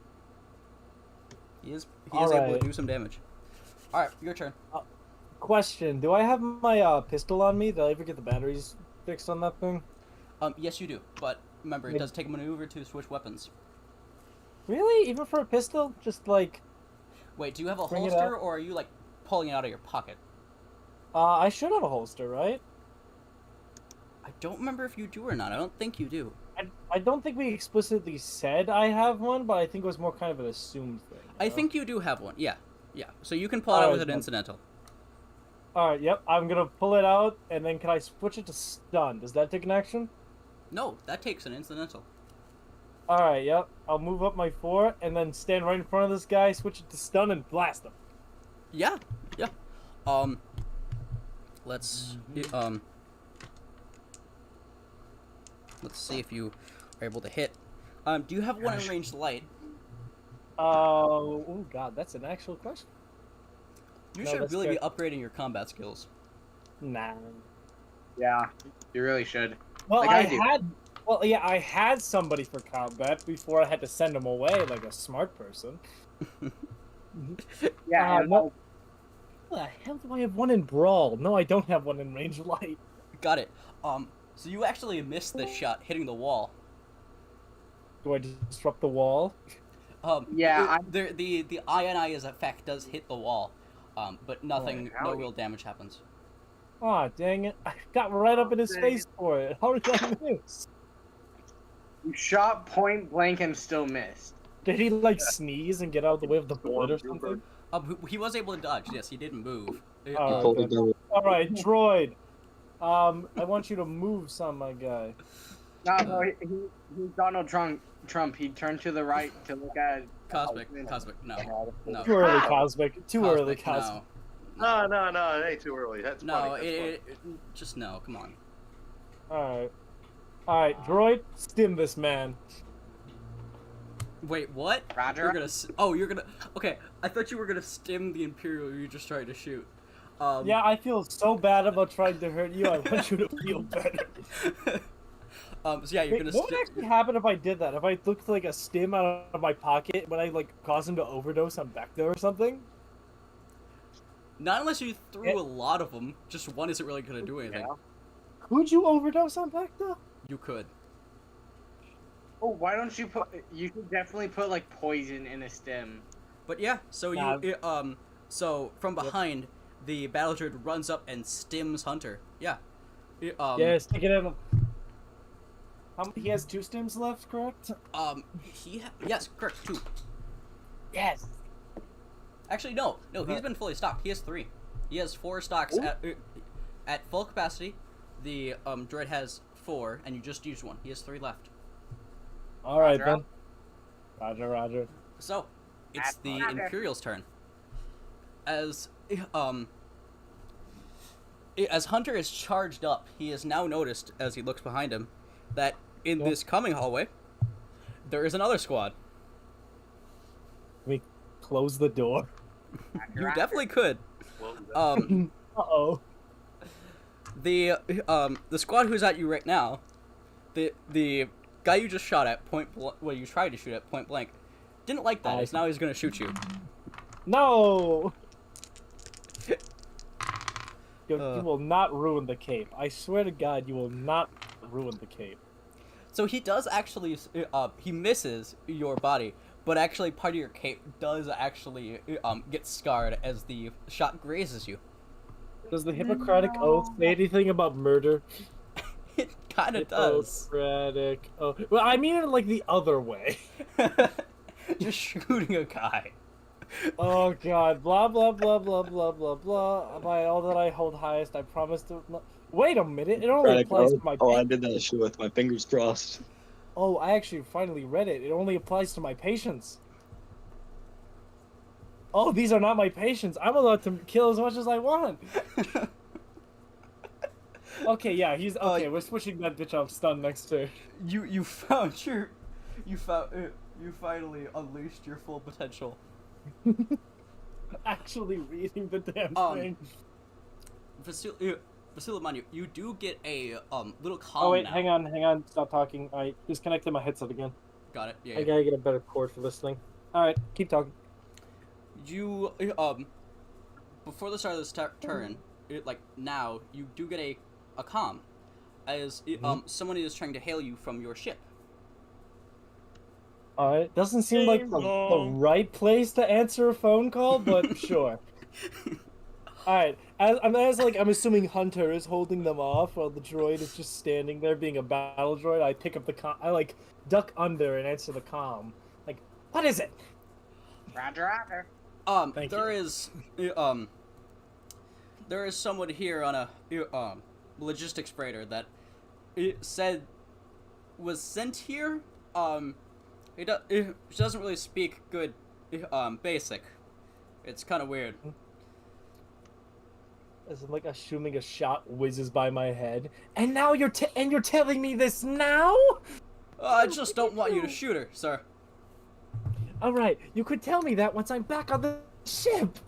He is All able to right. do some damage. All right, your turn. Question: do I have my pistol on me? Did I ever get the batteries fixed on that thing? Yes, you do, but remember, it does take a maneuver to switch weapons. Really? Even for a pistol? Just like Wait, do you have a Bring it holster, out. or are you like pulling it out of your pocket? I should have a holster, right? I don't remember if you do or not. I don't think you do. I don't think we explicitly said I have one, but I think it was more kind of an assumed thing. I know? think you do have one. Yeah, yeah. So you can pull it out with an incidental. All right. Yep. I'm gonna pull it out, and then can I switch it to stun? Does that take an action? No, that takes an incidental. All right. Yep. I'll move up my 4, and then stand right in front of this guy, switch it to stun, and blast him. Yeah, yeah. Let's let's see if you are able to hit. Do you have one in ranged light? Oh God, that's an actual question. You No, should that's really fair. be upgrading your combat skills. Nah. Yeah, you really should. Well, Like I I do. had. Well, yeah, I had somebody for combat before I had to send him away like a smart person. Yeah, and no. What the hell do I have one in brawl? No, I don't have one in range of light. Got it. So you actually missed this shot hitting the wall. Do I disrupt the wall? Yeah, the ionize effect does hit the wall, but nothing, no real damage happens. Aw, dang it. I got right up in his face for it. How did I miss? you shot point blank and still missed. Did he, like, sneeze and get out of the way of the bullet or something? He was able to dodge. Yes, he didn't move. Alright, pulled it good. down. Alright, droid. I want you to move some, my guy. No, he's Donald Trump. He turned to the right to look at Cosmic, no, no. Too early, Cosmic. Too early, Cosmic. No, No, it ain't too early. That's no, funny. just no. Come on. Alright. Alright, droid, stim this man. Wait, what? Roger. You're gonna. Okay, I thought you were gonna stim the Imperial you just tried to shoot. Yeah, I feel so bad about trying to hurt you. I want you to feel better. So yeah, you're Wait, gonna. what would actually happen if I did that? If I looked like a stim out of my pocket, would I like cause him to overdose on Bacta or something? Not unless you threw a lot of them. Just one isn't really gonna do anything. Yeah. Could you overdose on Bacta? You could. Oh, why don't you put? You could definitely put like poison in a stem. But yeah, so Nah. so from behind, the battle droid runs up and stims Hunter. Yeah. Yeah, stick it in him. He has 2 stims left, correct? Yes, correct, 2. Yes. Actually, no, he's been fully stocked. He has 3. He has 4 stocks at full capacity. The droid has 4, and you just used 1. He has 3 left. All right, Roger. then. Roger. So, it's the Roger. Imperial's turn. As Hunter is charged up, he has now noticed, as he looks behind him, that in this coming hallway, there is another squad. Can we close the door? You definitely could. Well, Uh-oh. the squad who's at you right now, the guy you just shot at point blank, well, you tried to shoot at point blank, didn't like that. So now he's gonna shoot you. No! You will not ruin the cape. I swear to God, you will not ruin the cape. So he does actually, he misses your body, but actually part of your cape does actually get scarred as the shot grazes you. Does the Hippocratic Oath say anything about murder? It kind of does. Hippocratic Oath. Well, I mean it like the other way. Just shooting a guy. Oh God! Blah blah blah blah blah blah blah. By all that I hold highest, I promise to. Wait a minute! It only applies to my. Oh, I did that shit with my fingers crossed. Oh, I actually finally read it. It only applies to my patients. Oh, these are not my patients. I'm allowed to kill as much as I want. Okay, yeah, he's okay. We're switching that bitch off stun next turn. You finally unleashed your full potential. Actually reading the damn thing. Vasilimanu, you do get a little calm. Oh wait, now. hang on, stop talking. I disconnected my headset again. Got it. Yeah. I gotta get a better cord for listening. All right, keep talking. You before the start of this turn, now you do get a calm, as someone is trying to hail you from your ship. Alright, doesn't seem like the right place to answer a phone call, but sure. Alright, I'm assuming Hunter is holding them off while the droid is just standing there being a battle droid. I pick up the I duck under and answer the comm. Like, what is it? Roger, roger. There is someone here on a logistics freighter that it said was sent here. She doesn't really speak good basic. It's kind of weird. As I'm assuming a shot whizzes by my head, and now you're telling me this now? I just don't want you to shoot her, sir. All right, you could tell me that once I'm back on the ship.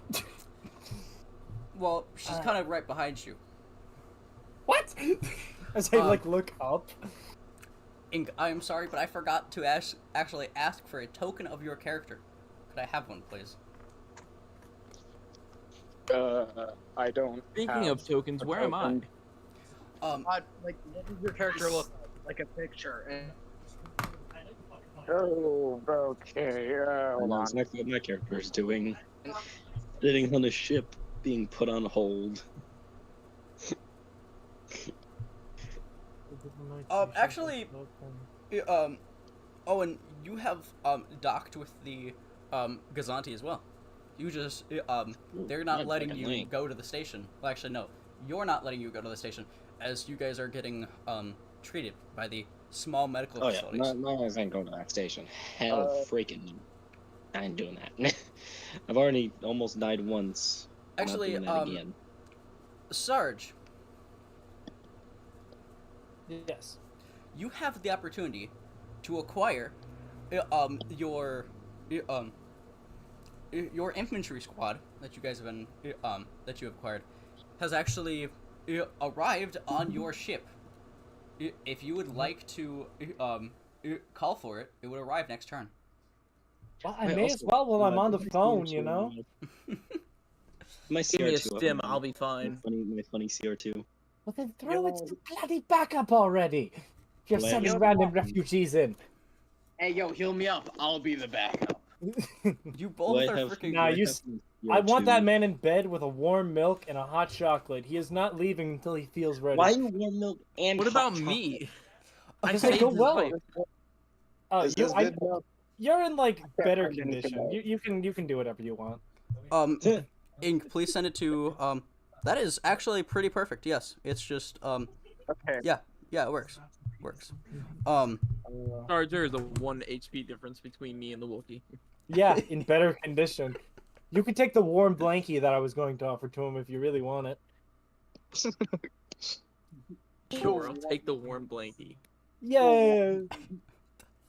Well, she's kind of right behind you. What? As I look up. Ink, I am sorry, but I forgot to actually ask for a token of your character. Could I have one, please? I don't. Speaking of tokens, where am I? What does your character look like? Like a picture. Oh, okay. Hold on. That's exactly what my character is doing. Sitting on a ship, being put on hold. Actually, Owen, you have docked with the Gazanti as well. You just they're not letting you go to the station. Well, actually, no, you're not letting you go to the station, as you guys are getting treated by the small medical facilities. Oh yeah, no, I ain't going to that station. Hell, freaking, I ain't doing that. I've already almost died once. Actually, I'm not doing that again. Sarge. Yes. You have the opportunity to acquire your infantry squad that you guys have been that you have acquired has actually arrived on your ship. If you would like to call for it, it would arrive next turn. Well, I may as well while I'm on the phone, you know. My Give me a CR2. stim, I'll be fine. My funny CR2. Well, then throw it to the bloody backup already. You're sending random refugees in. Hey, yo, heal me up. I'll be the backup. You both are freaking. Nah, I want that man in bed with a warm milk and a hot chocolate. He is not leaving until he feels ready. Why you warm milk and What hot about me? I saved go his well. life. You're in better condition. You can do whatever you want. Ink, please send it to that is actually pretty perfect. Yes, it's just Okay. yeah, it works. Sorry, there is a 1 HP difference between me and the Wookiee. Yeah, in better condition. You could take the warm blankie that I was going to offer to him if you really want it. Sure, I'll take the warm blankie. Yeah.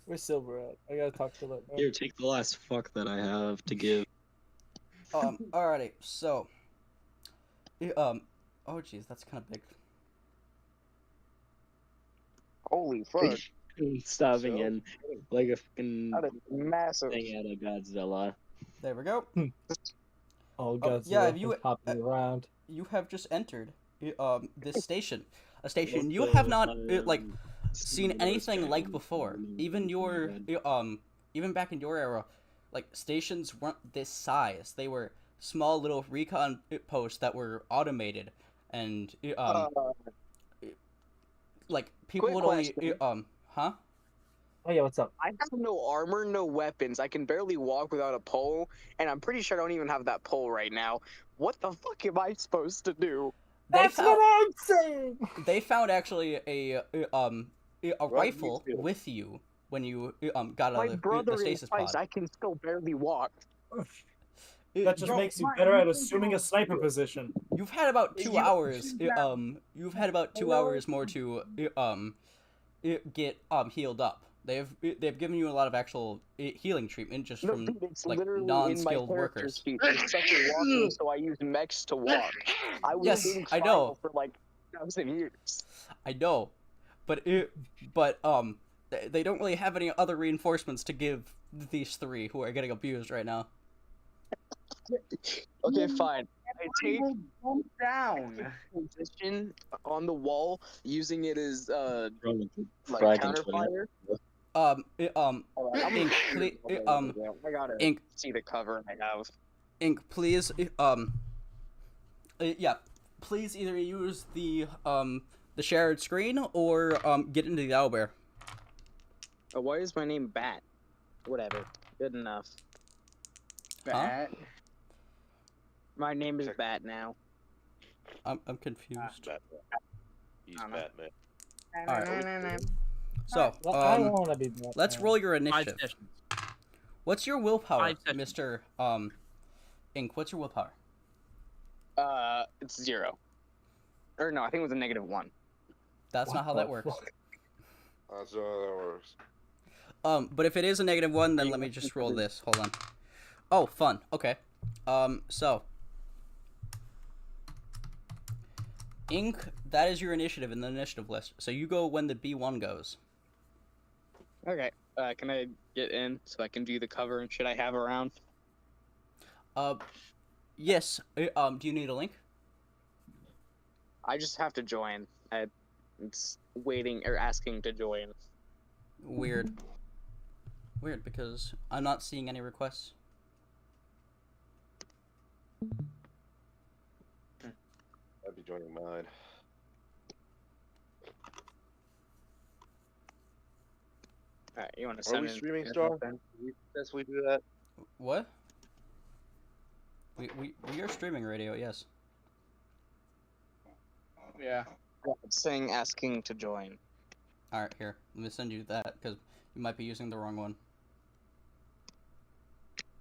Where's Silver at? I gotta talk to that man. Here, take the last fuck that I have to give. Alrighty, so oh jeez, that's kind of big. Holy fuck. Stopping So- in like a fucking That is massive. thing out of Godzilla. There we go. Oh, yeah, Godzilla if you- hopping around. You have just entered this station. A station What you the have not fuck? seen anything like before. Even even back in your era, like stations weren't this size. They were small little recon posts that were automated, and like people Quick would only question. huh? Oh yeah, what's up? I have no armor, no weapons. I can barely walk without a pole, and I'm pretty sure I don't even have that pole right now. What the fuck am I supposed to do? That's what I'm saying. They found actually a rifle you. with you when you got out My of the brother in stasis Christ, pod. I can still barely walk. That just Bro, makes you my- better at assuming a sniper position. You've had about 2 You- hours. you- You've had about 2 Hello? hours more to get healed up. They've given you a lot of actual healing treatment just No, from dude, it's like literally in my non-skilled character workers. sheet. It's such a walking, so I use mechs to walk. I was Yes, in I know. trial for like 1,000 years. I know, but they don't really have any other reinforcements to give these three who are getting abused right now. Okay, fine. I take Will bump down. position on the wall, using it as like Dragon counterfire. Um, I'm Ink, I gotta Ink, see the cover I have. Ink, please, yeah, please either use the shared screen or get into the owlbear. Why is my name Bat? Whatever. Good enough. Bat. My name is Bat now. I'm confused. He's I don't know. Batman. Alright. So, I want to be. Batman. let's roll your 5 initiative. sessions. What's your willpower, 5 sessions. Mister Ink? What's your willpower? It's 0. Or no, I think it was a -1. That's What not how the that works. fuck? That's how that works. But if it is a -1, then let me just roll this. Hold on. Oh, fun. Okay. So. Ink, that is your initiative in the initiative list. So you go when the B1 goes. Okay. Can I get in so I can do the cover and shit I have around? Yes. Do you need a link? I just have to join. It's waiting or asking to join. Weird. Weird, because I'm not seeing any requests. I'd be joining mine. Alright, you want to Are send we in- streaming, yeah, Star? something? Yes, we do that. What? We are streaming radio, yes. Yeah. Yeah, it's saying asking to join. Alright, here. Let me send you that, because you might be using the wrong one.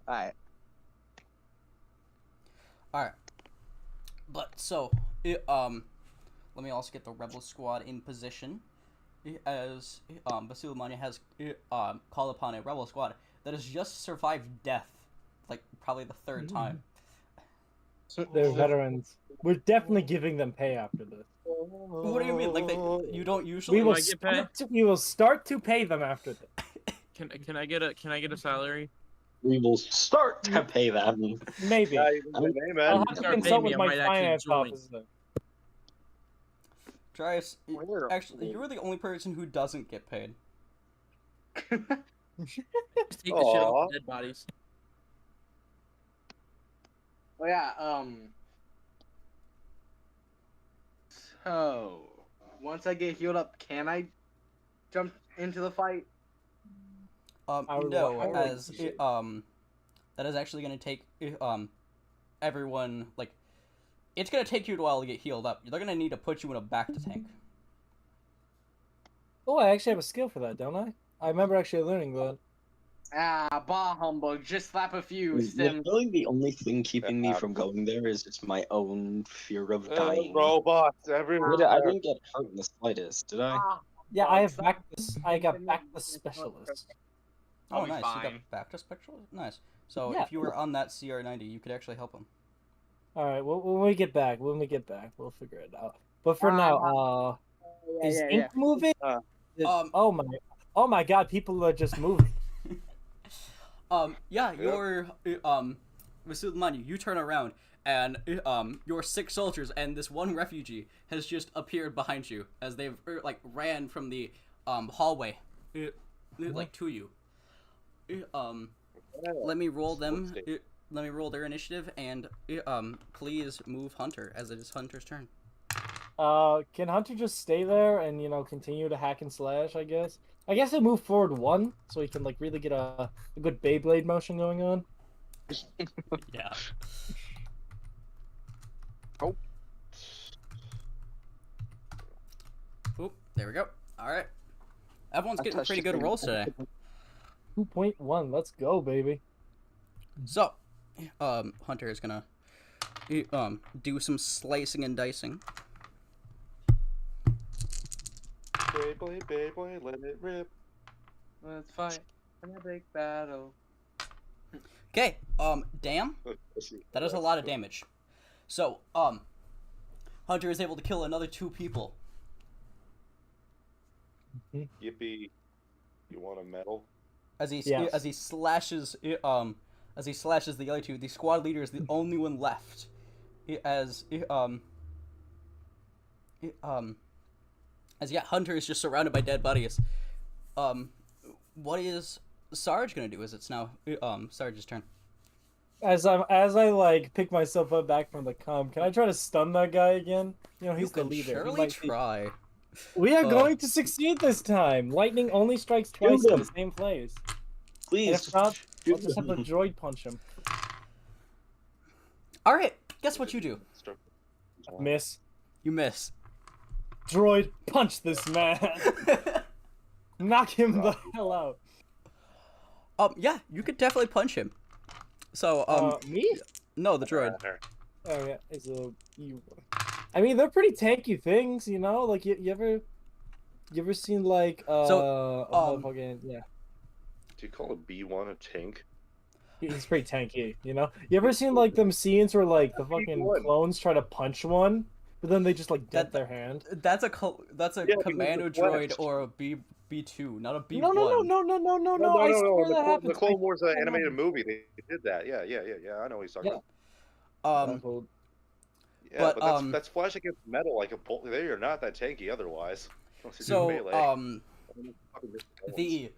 Alright. Alright. But, so, let me also get the Rebel Squad in position. As, Basilamania has, called upon a Rebel Squad that has just survived death. Like, probably the third time. They're veterans. We're definitely giving them pay after this. What do you mean? Like, you don't usually... We will I get paid? we will start to pay them after this. Can I get a salary? We will start to pay them. Maybe. Yeah, you can say name, I'll man. have to Start paying consult me, with I my might actually finance join. officer. Trius, Where actually, are you're the only person who doesn't get paid. Just take the shit Aw. off the dead bodies. Oh yeah. So once I get healed up, can I jump into the fight? I would No, wa- I would as appreciate it. that is actually going to take everyone, like, it's going to take you a while to get healed up. They're going to need to put you in a back to tank. Oh, I actually have a skill for that, don't I? I remember actually learning that. Ah, bah humbug. Just slap a few. Stem. Really, the only thing keeping me from going there is just my own fear of dying. Robots everywhere. I didn't get hurt in the slightest, did I? Yeah, I have Stop. back this. I got back the specialist. Oh, I'll be nice. You fine. got back to Spectral? Nice. So Yeah. if you were on that CR90, you could actually help him. All right. Well, when we get back, we'll figure it out. But for now, is Ink moving? Oh my God! People are just moving. Yeah, your Vasilmanu, you turn around and your 6 soldiers and this one refugee has just appeared behind you as they've like ran from the hallway like to you. Let me roll them. Let me roll their initiative and please move Hunter as it is Hunter's turn. Can Hunter just stay there and continue to hack and slash? I guess. I guess he'll move forward 1 so he can like really get a good Beyblade motion going on. Yeah. Oh. Oop, there we go. All right. Everyone's I getting touched pretty the good thing. rolls today. 2.1. Let's go, baby. So, Hunter is gonna do some slicing and dicing. Beyblade, let it rip. Let's fight in a big battle. Okay, damn. That is a lot of damage. So, Hunter is able to kill another 2 people. Yippee! You want a medal? As he Yes. as he slashes the other 2. The squad leader is the only one left. As Hunter is just surrounded by dead bodies. What is Sarge gonna do? As it's now Sarge's turn. As I like pick myself up back from the comp, can I try to stun that guy again? He's You the can leader. He surely might be- try. We are going to succeed this time. Lightning only strikes twice in the same place. And Please. if not, I'll just have a droid punch him. All right. Guess what you do? Miss. You miss. Droid, punch this man. Knock him the hell out. Yeah, you could definitely punch him. So, Me? no, the droid. Oh yeah, I mean, they're pretty tanky things, Like you ever seen like yeah. Do you call a B1 a tank? He's pretty tanky, You ever seen like them scenes where like the fucking clones try to punch one, but then they just like dent their hand? That's a commando the droid Flash. or a B2, not a B1. No. I swear that happened. The Clone Wars animated movie, they did that. Yeah. I know what he's talking about. Yeah, but that's flash against metal like a bolt. They are not that tanky otherwise. Unless you're doing melee. The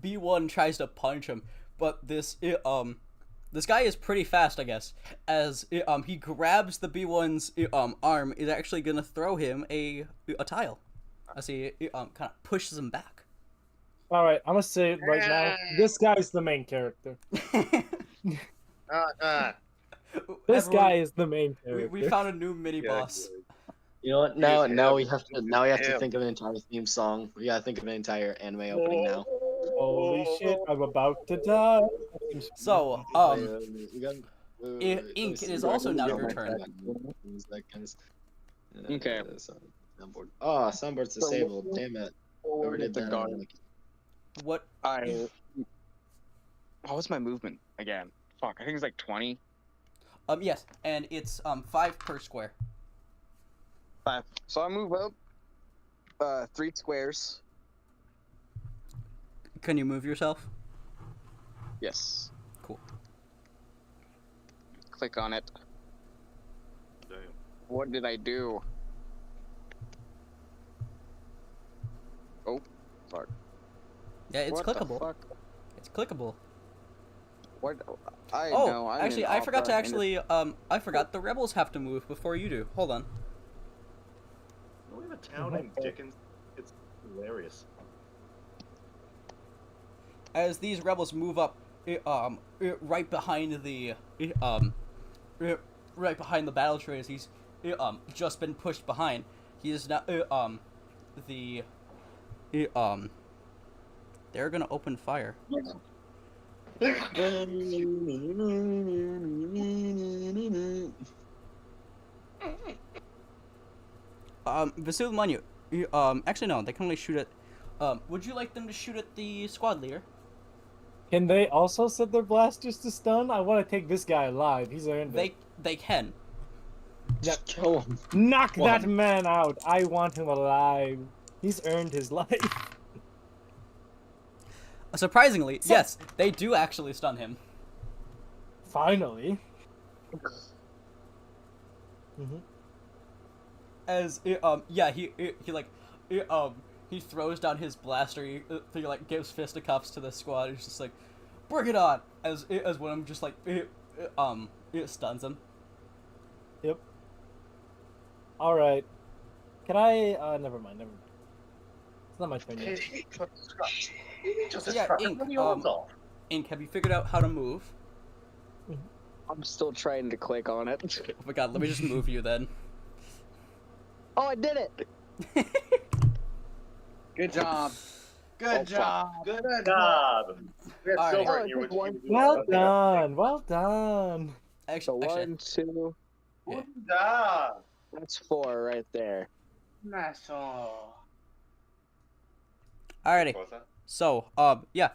B1 tries to punch him, but this guy is pretty fast, I guess. As he grabs the B1's arm, is actually gonna throw him a tile. As he kind of pushes him back. All right, I'm gonna say it right now. This guy's the main character. This guy is the main character. We found a new mini boss. You know what? Now we have to think of an entire theme song. We gotta think of an entire anime opening now. Holy shit! I'm about to die. So, Ink, it is also now your turn. Okay. Soundboard. Oh, soundboard's disabled. Damn it. Whoever did that. What? What was my movement again? Fuck, I think it's like 20. Yes, and it's 5 per square. 5. So I move up 3 squares. Can you move yourself? Yes. Cool. Click on it. Damn. What did I do? Oh, fuck. Yeah, it's What the clickable. fuck? It's clickable. What? Actually, I forgot to I forgot the rebels have to move before you do. Hold on. We have a town named Dickens. It's hilarious. As these rebels move up, right behind the battle trays, he's just been pushed behind. He is now they're gonna open fire. Vasil Manu, actually no, they can only shoot at. Would you like them to shoot at the squad leader? Can they also set their blasters to stun? I want to take this guy alive. He's earned it. They can. Just kill him. Knock that man out. I want him alive. He's earned his life. Surprisingly, yes, they do actually stun him. Finally. Mm-hmm. As he throws down his blaster. He like gives fisticuffs to the squad. He's just like, bring it on. As one of them just like it stuns him. Yep. All right. Can I? Never mind. It's not my turn yet. So yeah, Ink, have you figured out how to move? I'm still trying to click on it. Oh my god, let me just move you then. Oh, I did it! Good job. Good job. Good job. We had silver in here. Well done. Well done. Actually, 1, 2. Good job. That's 4 right there. Nice. Alrighty. So, yeah.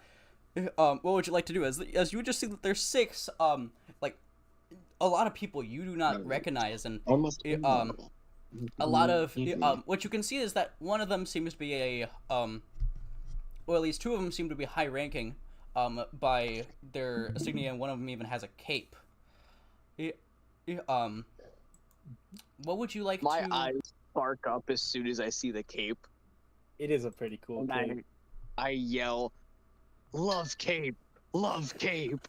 What would you like to do? As you would just see that there's 6, like, a lot of people you do not recognize, and a lot of what you can see is that one of them seems to be a or at least 2 of them seem to be high ranking by their insignia, and one of them even has a cape. What would you like My to... eyes spark up as soon as I see the cape. It is a pretty cool cape. I yell, love cape, love cape.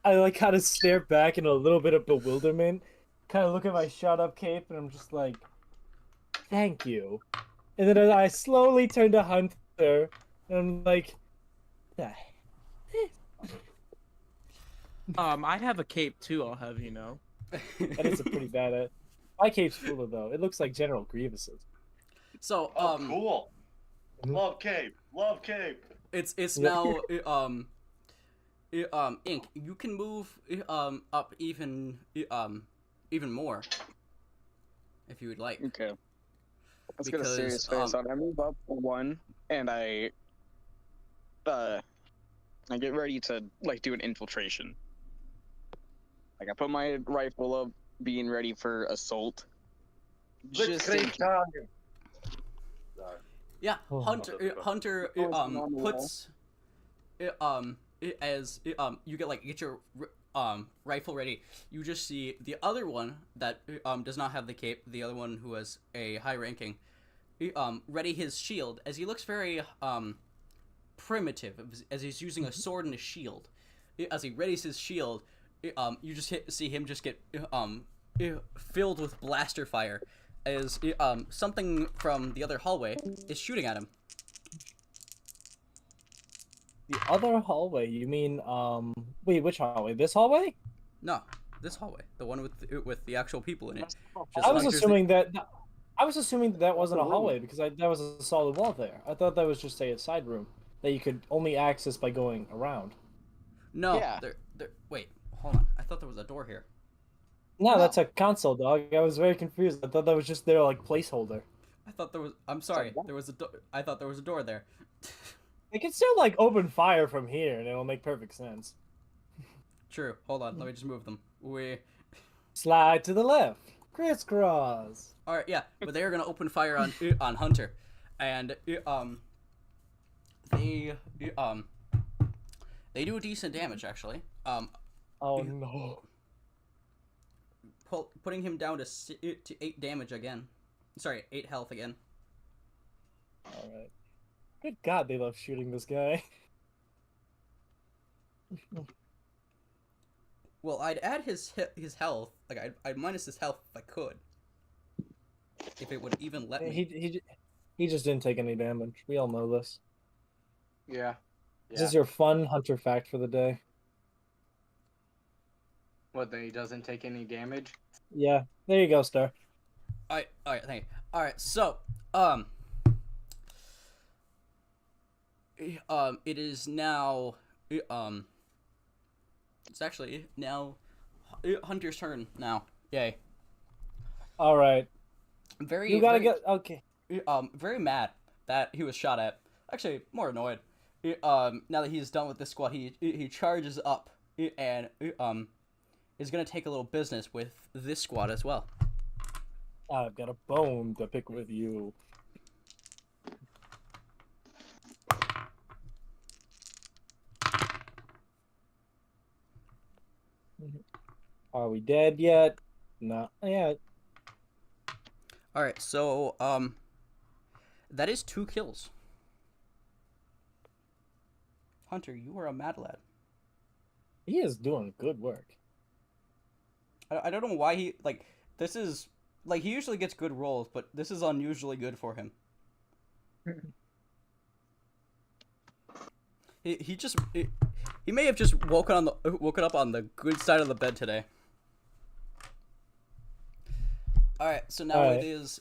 I like kind of stare back in a little bit of bewilderment, kind of look at my shot up cape, and I'm just like, thank you. And then I slowly turn to Hunter, and I'm like, I have a cape too, I'll have you know. That is a pretty bad. My cape's cooler though. It looks like General Grievous's. So cool. Love cape. Love cape. It's now Ink. You can move up even more if you would like. Okay. Let's get a serious face on. I move up 1 and I get ready to like do an infiltration. Like I put my rifle up, being ready for assault. Yeah, Hunter puts as you get your rifle ready. You just see the other one that does not have the cape, the other one who has a high ranking, ready his shield, as he looks very primitive, as he's using a sword and a shield. As he readies his shield, you just see him just get filled with blaster fire, as something from the other hallway is shooting at him. The other hallway? You mean, wait, which hallway? This hallway? No, this hallway. The one with the actual people in it. I was assuming that wasn't a hallway, because that was a solid wall there. I thought that was just a side room that you could only access by going around. No, yeah. Wait, hold on. I thought there was a door here. No, that's a console, dog. I was very confused. I thought that was just their like placeholder. I thought there was. I'm sorry. There was a. I thought there was a door there. They can still like open fire from here, and it'll make perfect sense. True. Hold on. Let me just move them. We slide to the left. Crisscross. All right. Yeah, but they are gonna open fire on Hunter, and they do decent damage actually. Oh no. Putting him down to 8 damage again. Sorry, 8 health again. All right. Good God, they love shooting this guy. Well, I'd add his health. Like I'd minus his health if I could. If it would even let me. He just didn't take any damage. We all know this. Yeah. This is your fun Hunter fact for the day. What, that he doesn't take any damage? Yeah. There you go, Star. Alright, thank you. Alright, so, it is now, it's actually now Hunter's turn now. Yay. Alright. You gotta get, okay. Very mad that he was shot at. Actually, more annoyed. Now that he's done with this squad, he charges up and, is gonna take a little business with this squad as well. I've got a bone to pick with you. Are we dead yet? Not yet. All right, so that is 2 kills. Hunter, you are a mad lad. He is doing good work. I don't know why he this is he usually gets good rolls, but this is unusually good for him. He may have just woken up on the good side of the bed today. All right, so now it is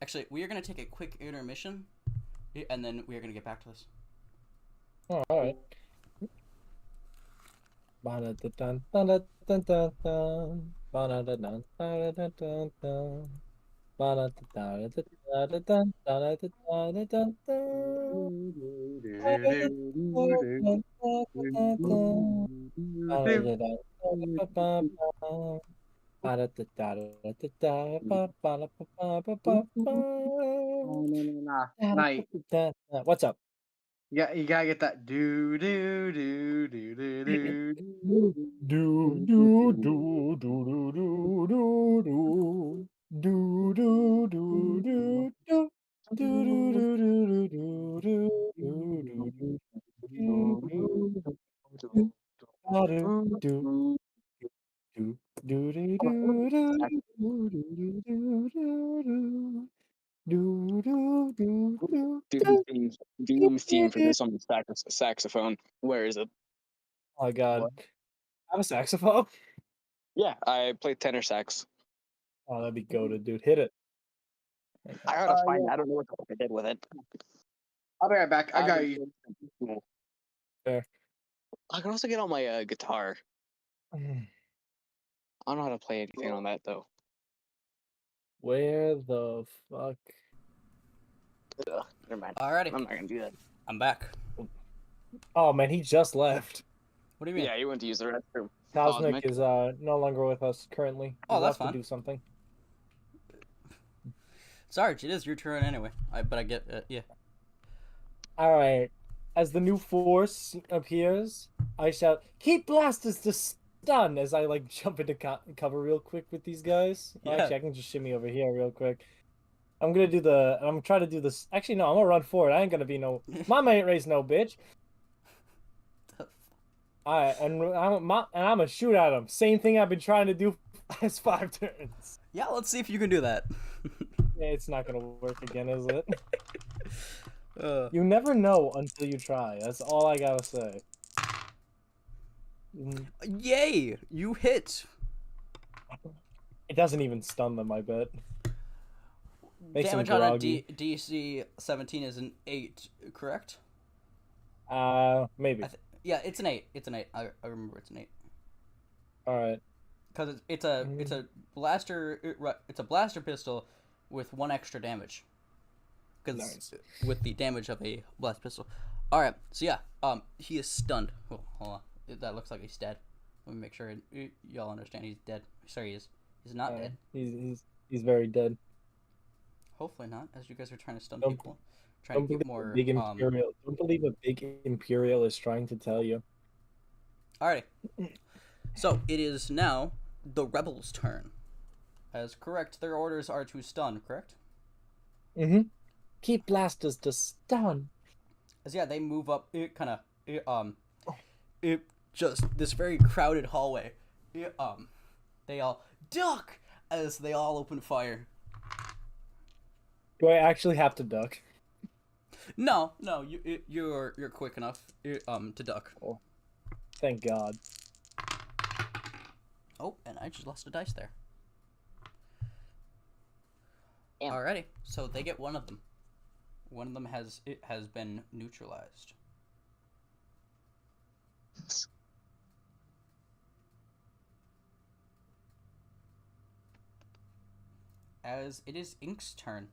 actually we are gonna take a quick intermission, and then we are gonna get back to this. All right. Night. What's up? Yeah, you gotta get that do do do do do do Do do do do do do do do do do do do do. Do do do do do do do do do do do do. Ah, do do do do do do do do do do do do do do do Doom theme for this on the saxophone. Where is it? Oh my god. What? I have a saxophone? Yeah, I play tenor sax. Oh, that'd be goated, dude. Hit it. I gotta find it. I don't know what the fuck I did with it. I'll be right back. I got you. Fair. I can also get on my guitar. I don't know how to play anything on that though. Where the fuck? Ugh, never mind. Alrighty, I'm not gonna do that. I'm back. Oh man, he just left. What do you mean? Yeah, you went to use the restroom. Cosmic is no longer with us currently. He Oh, that's left to fine. do something. Sarge, it is your turn anyway. But I get yeah. All right. As the new force appears, I shout, "Keep blasters to stun!" As I jump into cover real quick with these guys. Yeah. Actually, I can just shimmy over here real quick. I'm trying to do this. Actually, no, I'm gonna run forward. I ain't gonna be no. Mama ain't raised no bitch. Alright, and I'm gonna shoot at him. Same thing I've been trying to do last 5 turns. Yeah, let's see if you can do that. Yeah, it's not gonna work again, is it? You never know until you try. That's all I gotta say. Yay! You hit. It doesn't even stun them, I bet. Makes Damage them on a groggy. DC 17 is an 8, correct? Maybe. Yeah, it's an 8. It's an 8. I remember it's an 8. All right. Because it's a blaster. It's a blaster pistol with 1 extra damage. Because Nice. with the damage of a blast pistol. All right. So yeah, he is stunned. Oh, hold on. That looks like he's dead. Let me make sure y'all understand he's dead. Sorry, he's not dead. He's very dead. Hopefully not. As you guys are trying to stun Don't- people, trying to get more. Don't believe a big Imperial is trying to tell you. Alrighty. So it is now the rebels' turn. As correct, their orders are to stun. Correct. Mm-hmm. Keep blasters to stun. As yeah, they move up. Just this very crowded hallway. They all duck as they all open fire. Do I actually have to duck? No, you're quick enough to duck. Oh, thank God. Oh, and I just lost a dice there. Damn. Alrighty, so they get one of them. One of them has been neutralized. As it is Ink's turn.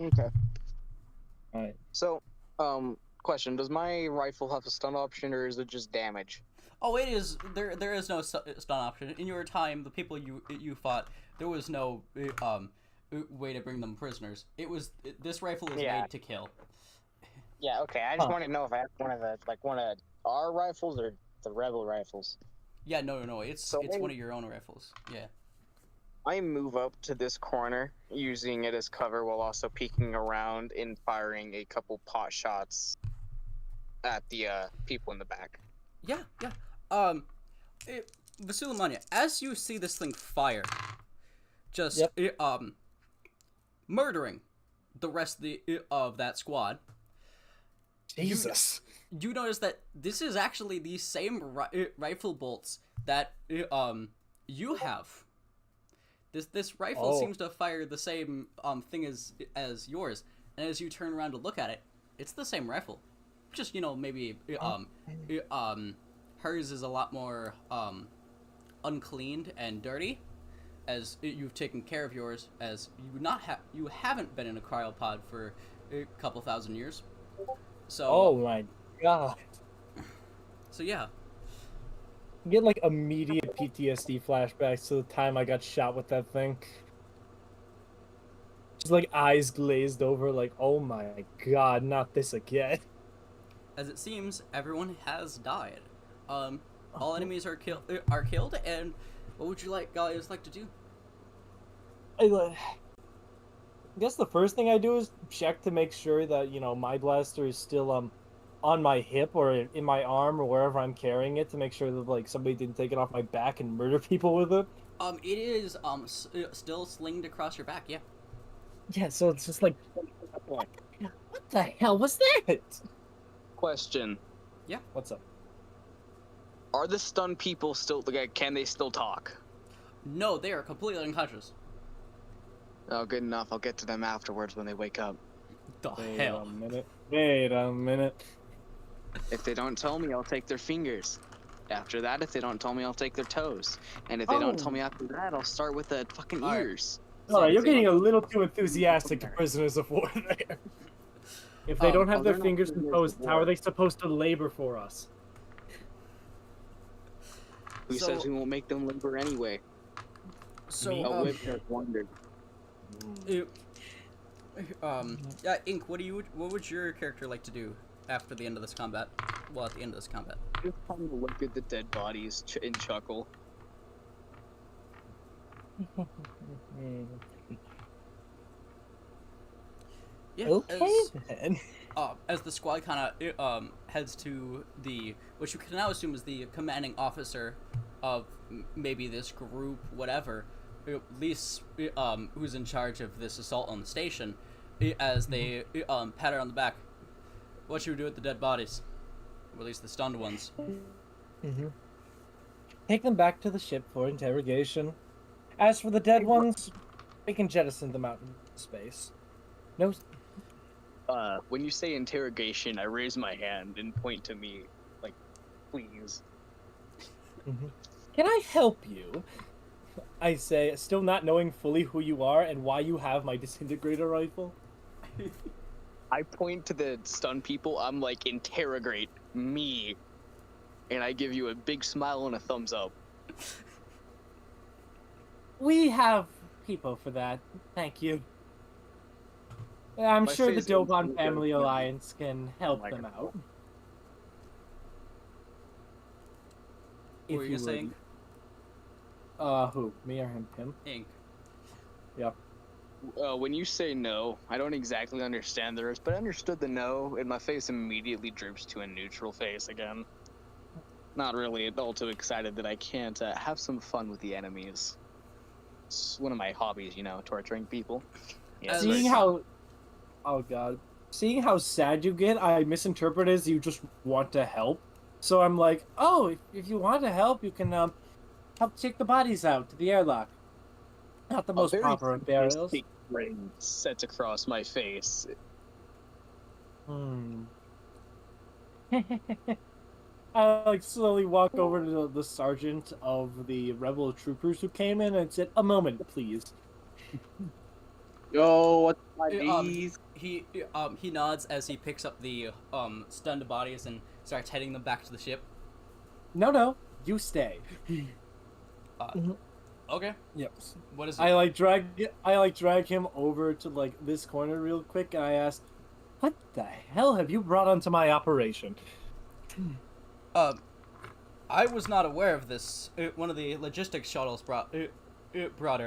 Okay. All right. So, question: does my rifle have a stun option, or is it just damage? Oh, it is. There is no stun option. In your time, the people you fought, there was no way to bring them prisoners. This rifle is made to kill. Yeah. Okay. I just want to know if I have one of our rifles or the rebel rifles. Yeah. No. It's one of your own rifles. Yeah. I move up to this corner, using it as cover while also peeking around and firing a couple pot shots at the people in the back. Yeah. Vasilimania, as you see this thing fire, just murdering the rest of that squad. Jesus. You notice that this is actually the same rifle bolts that you have. This rifle seems to fire the same thing as yours, and as you turn around to look at it, it's the same rifle. Just maybe hers is a lot more uncleaned and dirty, as you've taken care of yours, as you haven't been in a cryopod for a couple thousand years. So. Oh my god. So yeah. You get like immediate PTSD flashbacks to the time I got shot with that thing. Just like eyes glazed over, like, oh my god, not this again. As it seems, everyone has died. All enemies are killed, and what would you guys like to do? I guess the first thing I do is check to make sure that, my blaster is still on my hip or in my arm or wherever I'm carrying it, to make sure that like somebody didn't take it off my back and murder people with it. It is still slinged across your back, yeah. Yeah, so it's just like, what the hell was that? Question. Yeah. What's up? Are the stunned people still? Can they still talk? No, they are completely unconscious. Oh, good enough. I'll get to them afterwards when they wake up. Hell? Wait a minute. If they don't tell me, I'll take their fingers. After that, if they don't tell me, I'll take their toes. And if they don't tell me after that, I'll start with the fucking ears. Alright, you're getting a little too enthusiastic to prisoners of war there. If they don't have their fingers and toes, how are they supposed to labor for us? Who says we won't make them labor anyway? So, Whip has wondered. Ink, what would your character like to do after the end of this combat? Well, at the end of this combat. Just time to look at the dead bodies and chuckle. Yeah. Okay, then. As the squad kind of heads to what you can now assume is the commanding officer of maybe this group, whatever, at least who's in charge of this assault on the station, as they pat her on the back. What should we do with the dead bodies? Or at least the stunned ones. Take them back to the ship for interrogation. As for the dead ones, we can jettison them out in space. No. When you say interrogation, I raise my hand and point to me, like, please. Can I help you? I say, still not knowing fully who you are and why you have my disintegrator rifle. I point to the stunned people. I'm like, interrogate me. And I give you a big smile and a thumbs up. We have people for that. Thank you. I'm sure the Doban Family Alliance can help them out. What were you saying? Who? Me or him? Ink. Yep. When you say no, I don't exactly understand the rest, but I understood the no, and my face immediately droops to a neutral face again. Not really at all too excited that I can't have some fun with the enemies. It's one of my hobbies, torturing people. Yeah, seeing how... Oh god. Seeing how sad you get, I misinterpret as you just want to help. So I'm like, oh, if you want to help, you can help take the bodies out to the airlock. Not the most proper of burials. Rain sets across my face. I slowly walk over to the sergeant of the rebel troopers who came in and said, "A moment, please." Yo, what's my bees? He nods as he picks up the stunned bodies and starts heading them back to the ship. No, you stay. Okay. Yep. What is it? I drag him over to like this corner real quick, and I ask, "What the hell have you brought onto my operation?" I was not aware of this. One of the logistics shuttles brought her.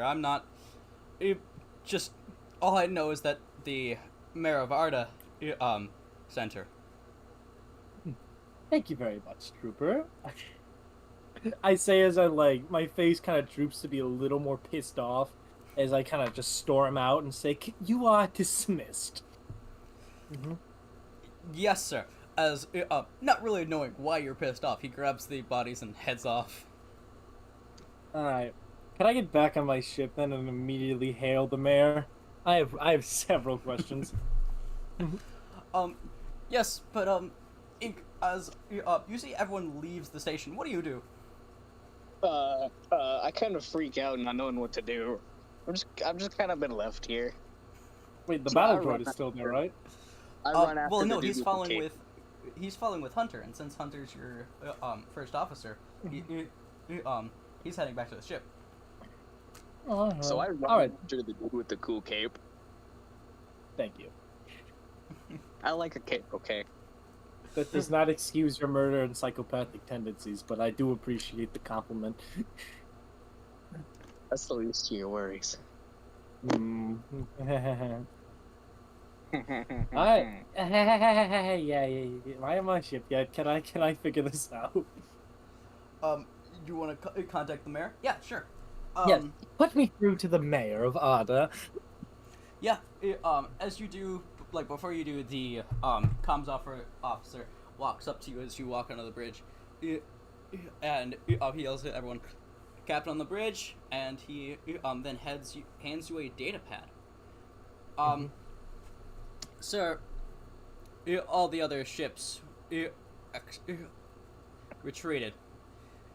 I'm not. Just all I know is that the mayor of Arda sent her. Thank you very much, Trooper. I say as I my face kind of droops to be a little more pissed off as I kind of just storm out and say, "You are dismissed." Yes, sir. As not really knowing why you're pissed off, he grabs the bodies and heads off. All right, can I get back on my ship then and immediately hail the mayor? I have several questions. Yes, but as you see everyone leaves the station, what do you do? I kind of freak out, not knowing what to do. I've just kind of been left here. Wait, the battle droid is still there, right? I run after well, no, the dude he's with he's following with Hunter, and since Hunter's your first officer, he's heading back to the ship. So I run after the dude with the cool cape. Thank you. I like a cape, okay? That does not excuse your murder and psychopathic tendencies, but I do appreciate the compliment. That's the least of your worries. Alright. Yeah. Why am I ship yet? Can I figure this out? You want to contact the mayor? Yeah, sure. Yes. Put me through to the mayor of Arda. Yeah. As you do, like before you do, the comms officer walks up to you as you walk onto the bridge, and he yells at everyone, "Captain on the bridge," and he then hands you a data pad. Sir, all the other ships retreated.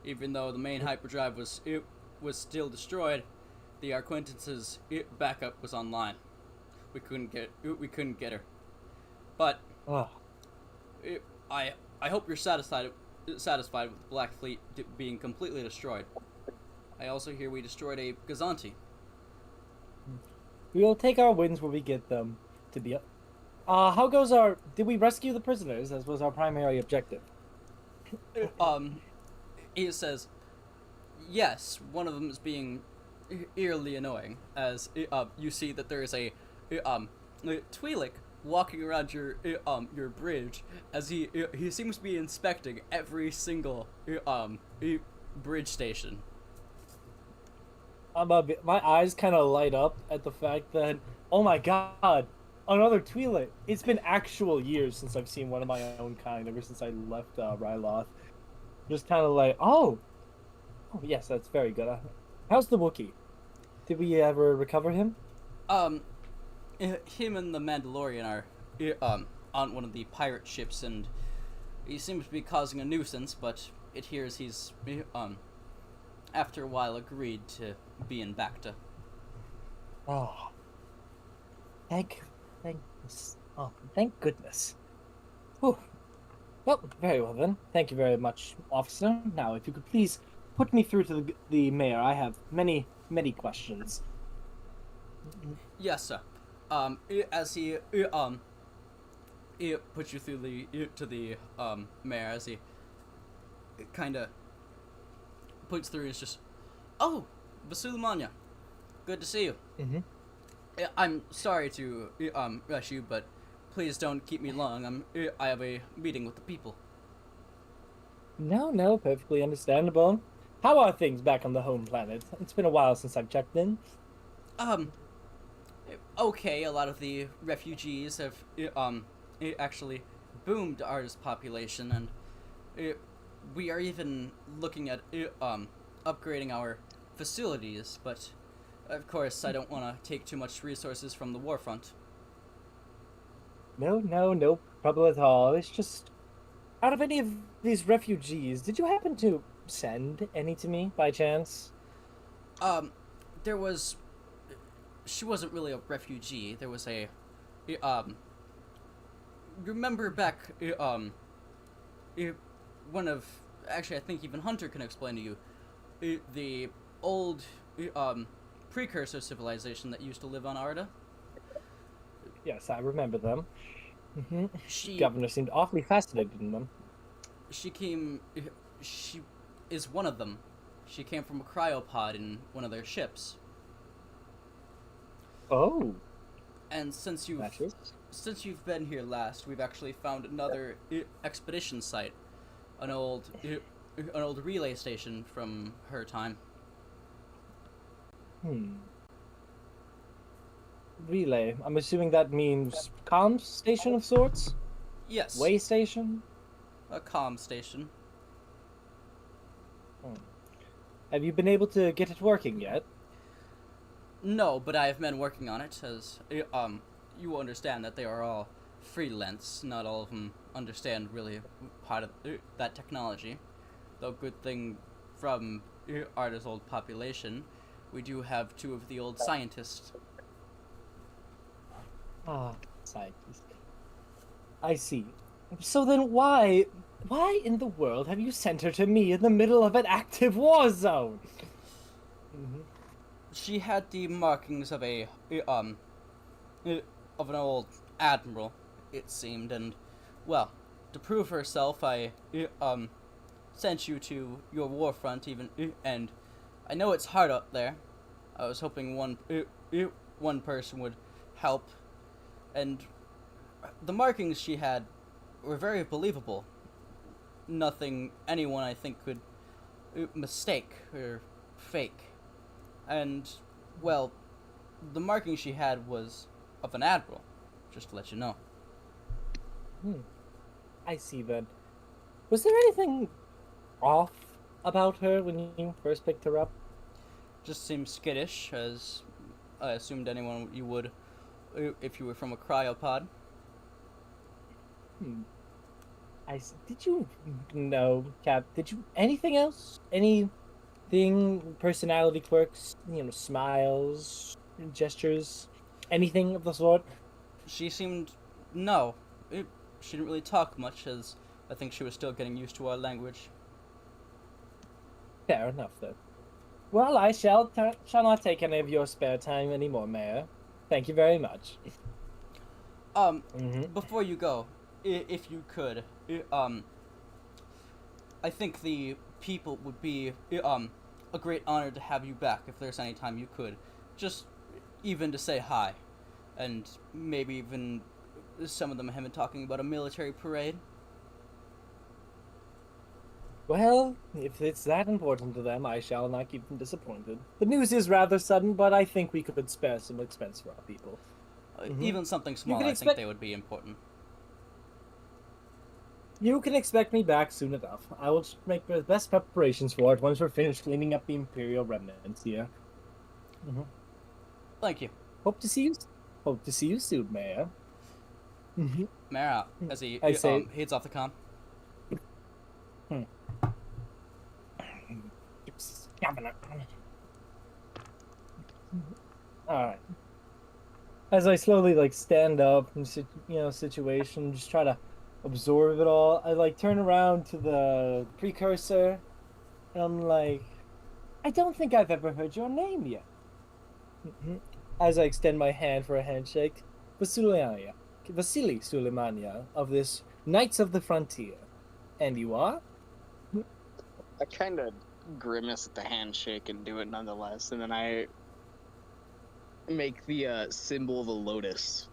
Even though the main hyperdrive was still destroyed, the Arquentance's backup was online. We couldn't get her. But I hope you're satisfied with the Black Fleet being completely destroyed. I also hear we destroyed a Gazanti. We will take our wins when we get them. To be how goes our... Did we rescue the prisoners, as was our primary objective? He says, yes, one of them is being eerily annoying, as you see that there is a Twi'lek walking around your bridge, as he seems to be inspecting every single bridge station. My eyes kind of light up at the fact that, oh my god, another Twi'lek. It's been actual years since I've seen one of my own kind, ever since I left Ryloth. Just kind of like, oh yes, that's very good. How's the Wookiee? Did we ever recover him? Him and the Mandalorian are on one of the pirate ships, and he seems to be causing a nuisance, but it appears he's after a while agreed to be in Bacta. Oh, thank goodness. Whew. Well, very well then. Thank you very much, officer. Now, if you could please put me through to the mayor. I have many questions. Yes, sir. As he puts you through to the mayor, as he kind of puts through, is just, oh, Basulamanya, good to see you. I'm sorry to rush you, but please don't keep me long. I have a meeting with the people. No, perfectly understandable. How are things back on the home planet? It's been a while since I've checked in. Okay, a lot of the refugees have actually boomed Arda's population, and we are even looking at upgrading our facilities, but of course I don't want to take too much resources from the warfront. No problem at all. It's just, out of any of these refugees, did you happen to send any to me by chance? She wasn't really a refugee. There was a, remember back, one of actually, I think even Hunter can explain to you the old precursor civilization that used to live on Arda. Yes, I remember them. She Governor seemed awfully fascinated in them. She is one of them. She came from a cryopod in one of their ships. Oh. And since you've been here last, we've actually found another expedition site, an old relay station from her time. Relay. I'm assuming that means comms station of sorts? Yes. Way station? A comm station. Have you been able to get it working yet? No, but I have men working on it, as you understand that they are all freelance. Not all of them understand really part of that technology. Though good thing from Arda's old population, we do have 2 of the old scientists. Scientists. I see. So then why in the world have you sent her to me in the middle of an active war zone? She had the markings of an old admiral, it seemed, and, well, to prove herself, I sent you to your war front, and I know it's hard up there. I was hoping one person would help, and the markings she had were very believable. Nothing anyone, I think, could mistake or fake. And, well, the marking she had was of an admiral, just to let you know. I see then. Was there anything off about her when you first picked her up? Just seemed skittish, as I assumed anyone you would if you were from a cryopod. Did you know, Cap? Did you anything else? Anything? Personality quirks? Smiles, gestures, anything of the sort? She seemed no. She didn't really talk much, as I think she was still getting used to our language. Fair enough, then. Well, I shall not take any of your spare time anymore, Mayor. Thank you very much. Before you go, if you could, I think the people would be a great honor to have you back if there's any time you could, just even to say hi, and maybe even some of them have been talking about a military parade. Well, if it's that important to them, I shall not keep them disappointed. The news is rather sudden, but I think we could spare some expense for our people. Even something small, I think they would be important. You can expect me back soon enough. I will make the best preparations for it once we're finished cleaning up the Imperial remnants here. Thank you. Hope to see you soon, Mayor. Mayor out, as he heads off the comm. Alright. As I slowly stand up in situation, just try to absorb it all, I turn around to the precursor and I'm like, I don't think I've ever heard your name yet. As I extend my hand for a handshake, Vasily Suleimania of this Knights of the Frontier. And you are? I kind of grimace at the handshake and do it nonetheless, and then I make the symbol of a lotus.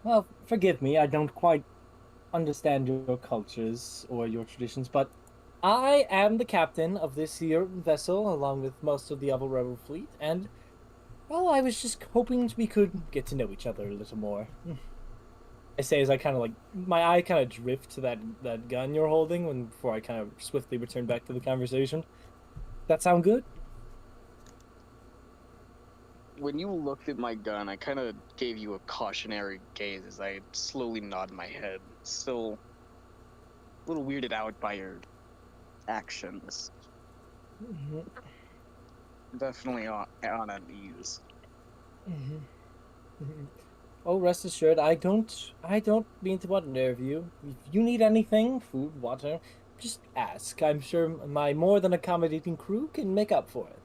Well, forgive me, I don't quite understand your cultures or your traditions, but I am the captain of this here vessel, along with most of the other rebel fleet, and, well, I was just hoping we could get to know each other a little more. I say as I kind of my eye kind of drift to that gun you're holding before I kind of swiftly return back to the conversation. That sound good? When you looked at my gun, I kind of gave you a cautionary gaze as I slowly nod my head, still a little weirded out by your actions. Definitely on unease. Oh, rest assured, I don't mean to unnerve you. If you need anything, food, water, just ask. I'm sure my more than accommodating crew can make up for it.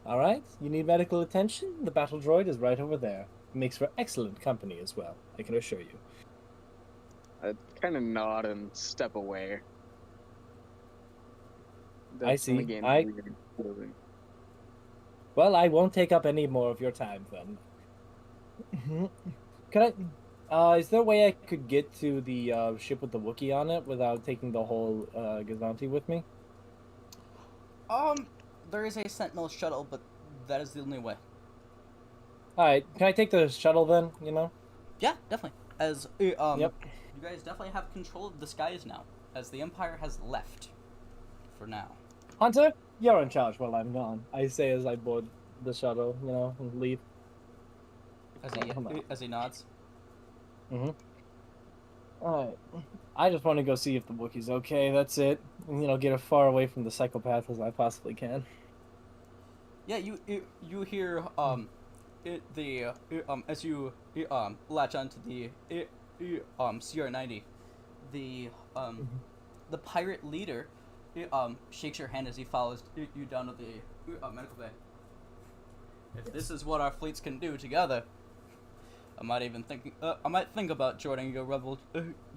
All right? You need medical attention? The battle droid is right over there. It makes for excellent company as well, I can assure you. I kind of nod and step away. I see. Getting weird feeling. Well, I won't take up any more of your time then. Can is there a way I could get to the ship with the Wookiee on it without taking the whole Gazanti with me? There is a Sentinel shuttle, but that is the only way. All right, can I take the shuttle then? You know? Yeah, definitely. As Yep. you guys definitely have control of the skies now, as the Empire has left, for now. Hunter, you're in charge while I'm gone. I say as I board the shuttle, you know, and leave. As he nods. Mm-hmm. All right. I just want to go see if the Wookiee's okay. That's it. And, you know, get as far away from the psychopath as I possibly can. Yeah, you hear as you latch onto the CR-90, the pirate leader shakes your hand as he follows you down to the medical bay. If this is what our fleets can do together, I might think about joining your rebel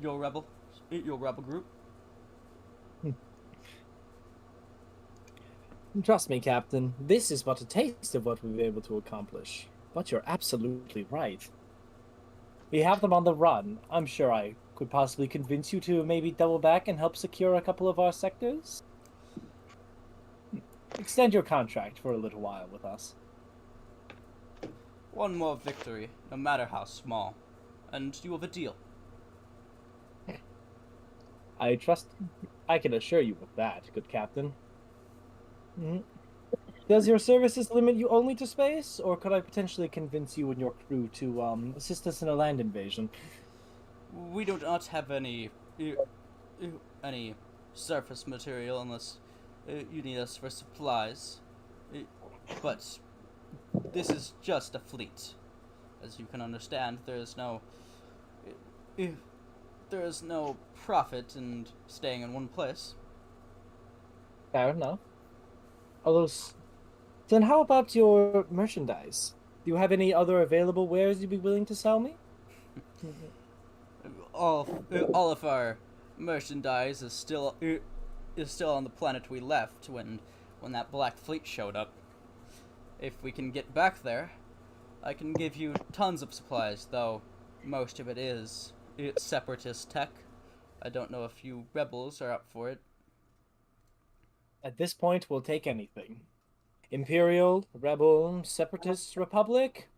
group. Trust me, Captain. This is but a taste of what we've been able to accomplish. But you're absolutely right. We have them on the run. I'm sure I could possibly convince you to maybe double back and help secure a couple of our sectors. Extend your contract for a little while with us. One more victory, no matter how small, and you have a deal. I can assure you of that, good Captain. Does your services limit you only to space, or could I potentially convince you and your crew to assist us in a land invasion? We do not have any surface material unless you need us for supplies. But this is just a fleet. As you can understand, there is no profit in staying in one place. Fair enough. Then how about your merchandise? Do you have any other available wares you'd be willing to sell me? All of our merchandise is still on the planet we left when that black fleet showed up. If we can get back there, I can give you tons of supplies, though most of it is separatist tech. I don't know if you rebels are up for it. At this point, we'll take anything. Imperial, Rebel, Separatist, Republic.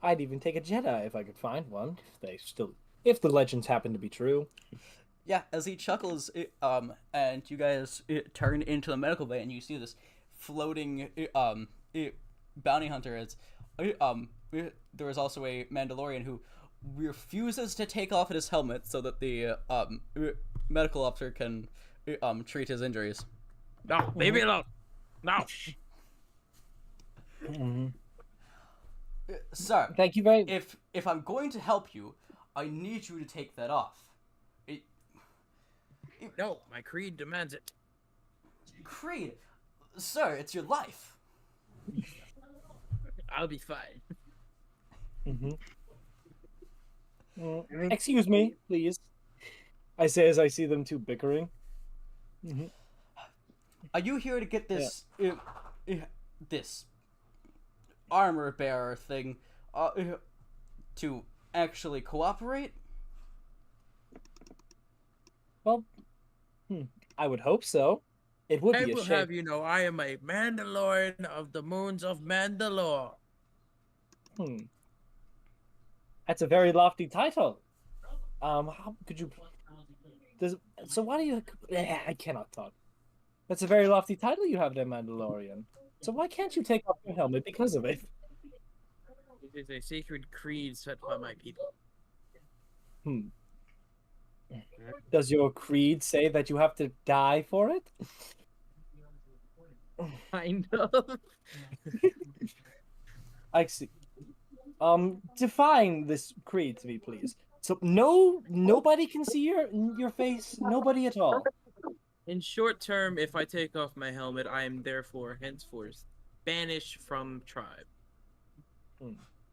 I'd even take a Jedi if I could find one, if the legends happen to be true. Yeah, as he chuckles, and you guys turn into the medical bay, and you see this floating bounty hunter. As there is also a Mandalorian who refuses to take off his helmet so that the medical officer can treat his injuries. No, leave me alone. No. Sir, thank you very. If I'm going to help you, I need you to take that off. No, my creed demands it. Creed, sir, it's your life. I'll be fine. Excuse me, please. I say as I see them two bickering. Are you here to get this this armor bearer thing to actually cooperate? Well, I would hope so. It would be a shame. Have you know, I am a Mandalorian of the moons of Mandalore. That's a very lofty title. How could you? So why do you? I cannot talk. That's a very lofty title you have there, Mandalorian. So why can't you take off your helmet because of it? It is a sacred creed set by my people. Does your creed say that you have to die for it? Kind of. I see. Define this creed to me, please. So nobody can see your face. Nobody at all. In short term, if I take off my helmet, I am therefore henceforth banished from tribe.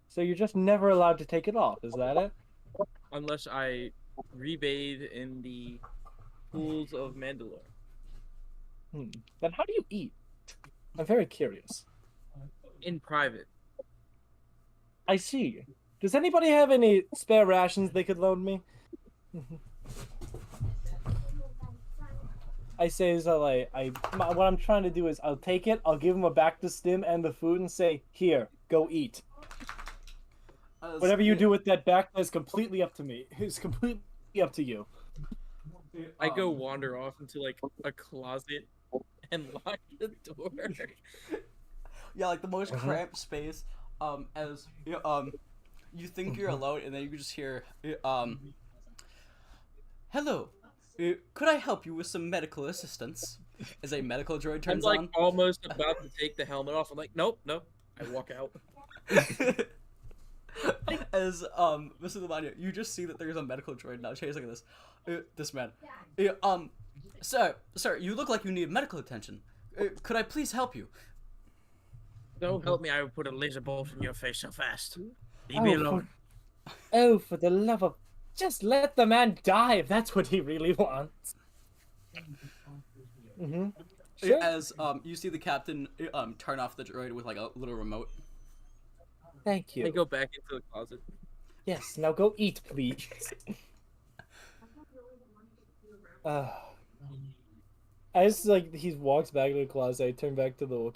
So you're just never allowed to take it off. Is that it? Unless I rebathe in the pools of Mandalore. Then how do you eat? I'm very curious. In private. I see. Does anybody have any spare rations they could loan me? I say is what I'm trying to do is I'll take it, I'll give him a back to stim and the food and say, here, go eat. Whatever you do with that back is completely up to me. It's completely up to you. I go wander off into like a closet and lock the door. Yeah, like the most cramped space. As you think you're alone, and then you just hear, "Hello, could I help you with some medical assistance?" As a medical droid turns on. I'm like almost about to take the helmet off. I'm like, nope. I walk out. As Mr. Lamagna, you just see that there's a medical droid now chasing this man. Sir, you look like you need medical attention. Could I please help you? Don't help me, I will put a laser bolt in your face so fast. Leave me alone. For the love of... Just let the man die if that's what he really wants. Sure. As you see the captain turn off the droid with like a little remote. Thank you. I go back into the closet. Yes, now go eat, please. I just like he walks back into the closet. I turn back to the.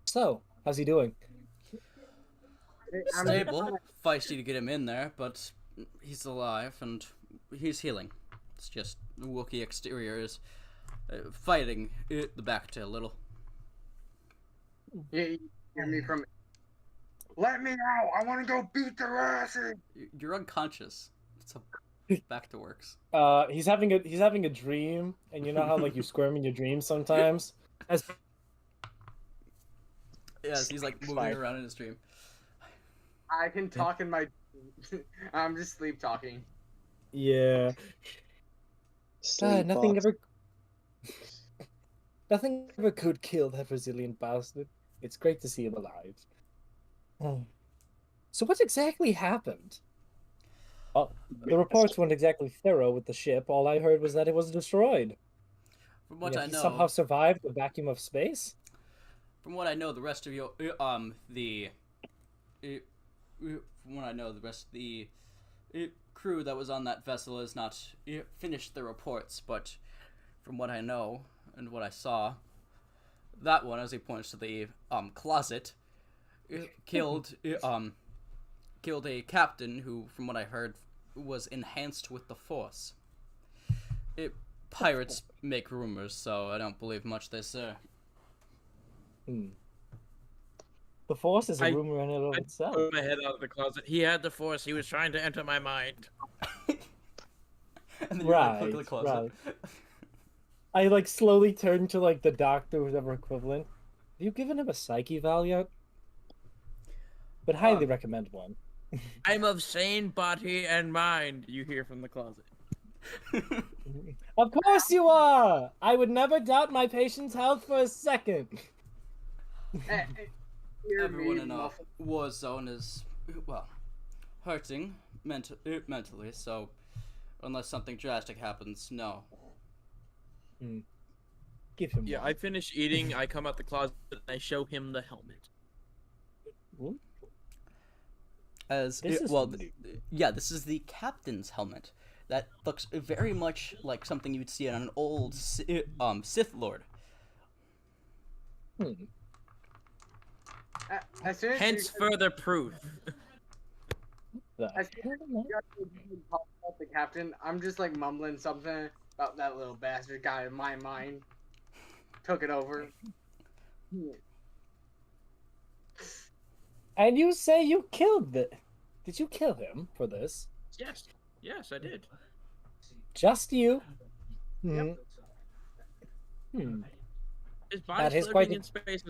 So, how's he doing? Stable. Feisty to get him in there, but he's alive and he's healing. It's just the Wookiee exterior is fighting the back a little. Yeah, you hear me from. Let me out! I want to go beat their asses. You're unconscious. It's a back to works. He's having a dream, and you know how like you squirm in your dreams sometimes. Yes, he's like moving around in his dream. I can talk in my. I'm just sleep talking. Yeah. Nothing ever could kill that resilient bastard. It's great to see him alive. So what exactly happened? The reports weren't exactly thorough with the ship. All I heard was that it was destroyed. From what I know, somehow survived the vacuum of space. From what I know, the rest of your from what I know, the rest of the crew that was on that vessel has not finished their reports. But from what I know and what I saw, that one, as he points to the closet, killed a captain who, from what I heard, was enhanced with the Force. Pirates make rumors, so I don't believe much they say. The Force is a rumor in and of itself. I put my head out of the closet. He had the Force. He was trying to enter my mind. And then you like, look at the closet. Right. I like slowly turn to like the doctor, whatever equivalent. Have you given him a psyche valve yet? But highly recommend one. I'm of sane body and mind, you hear from the closet. Of course you are! I would never doubt my patient's health for a second. Everyone in a war zone is, well, hurting mentally, so unless something drastic happens, no. Give him one. I finish eating, I come out the closet, and I show him the helmet. This is the captain's helmet. That looks very much like something you'd see on an old Sith Lord. Hence further proof. As soon as you talk about the captain, I'm just like mumbling something about that little bastard guy in my mind. Took it over. And you say you killed the... Did you kill him for this? Yes, I did. Just you? Yep. His That is body's quite floating in space.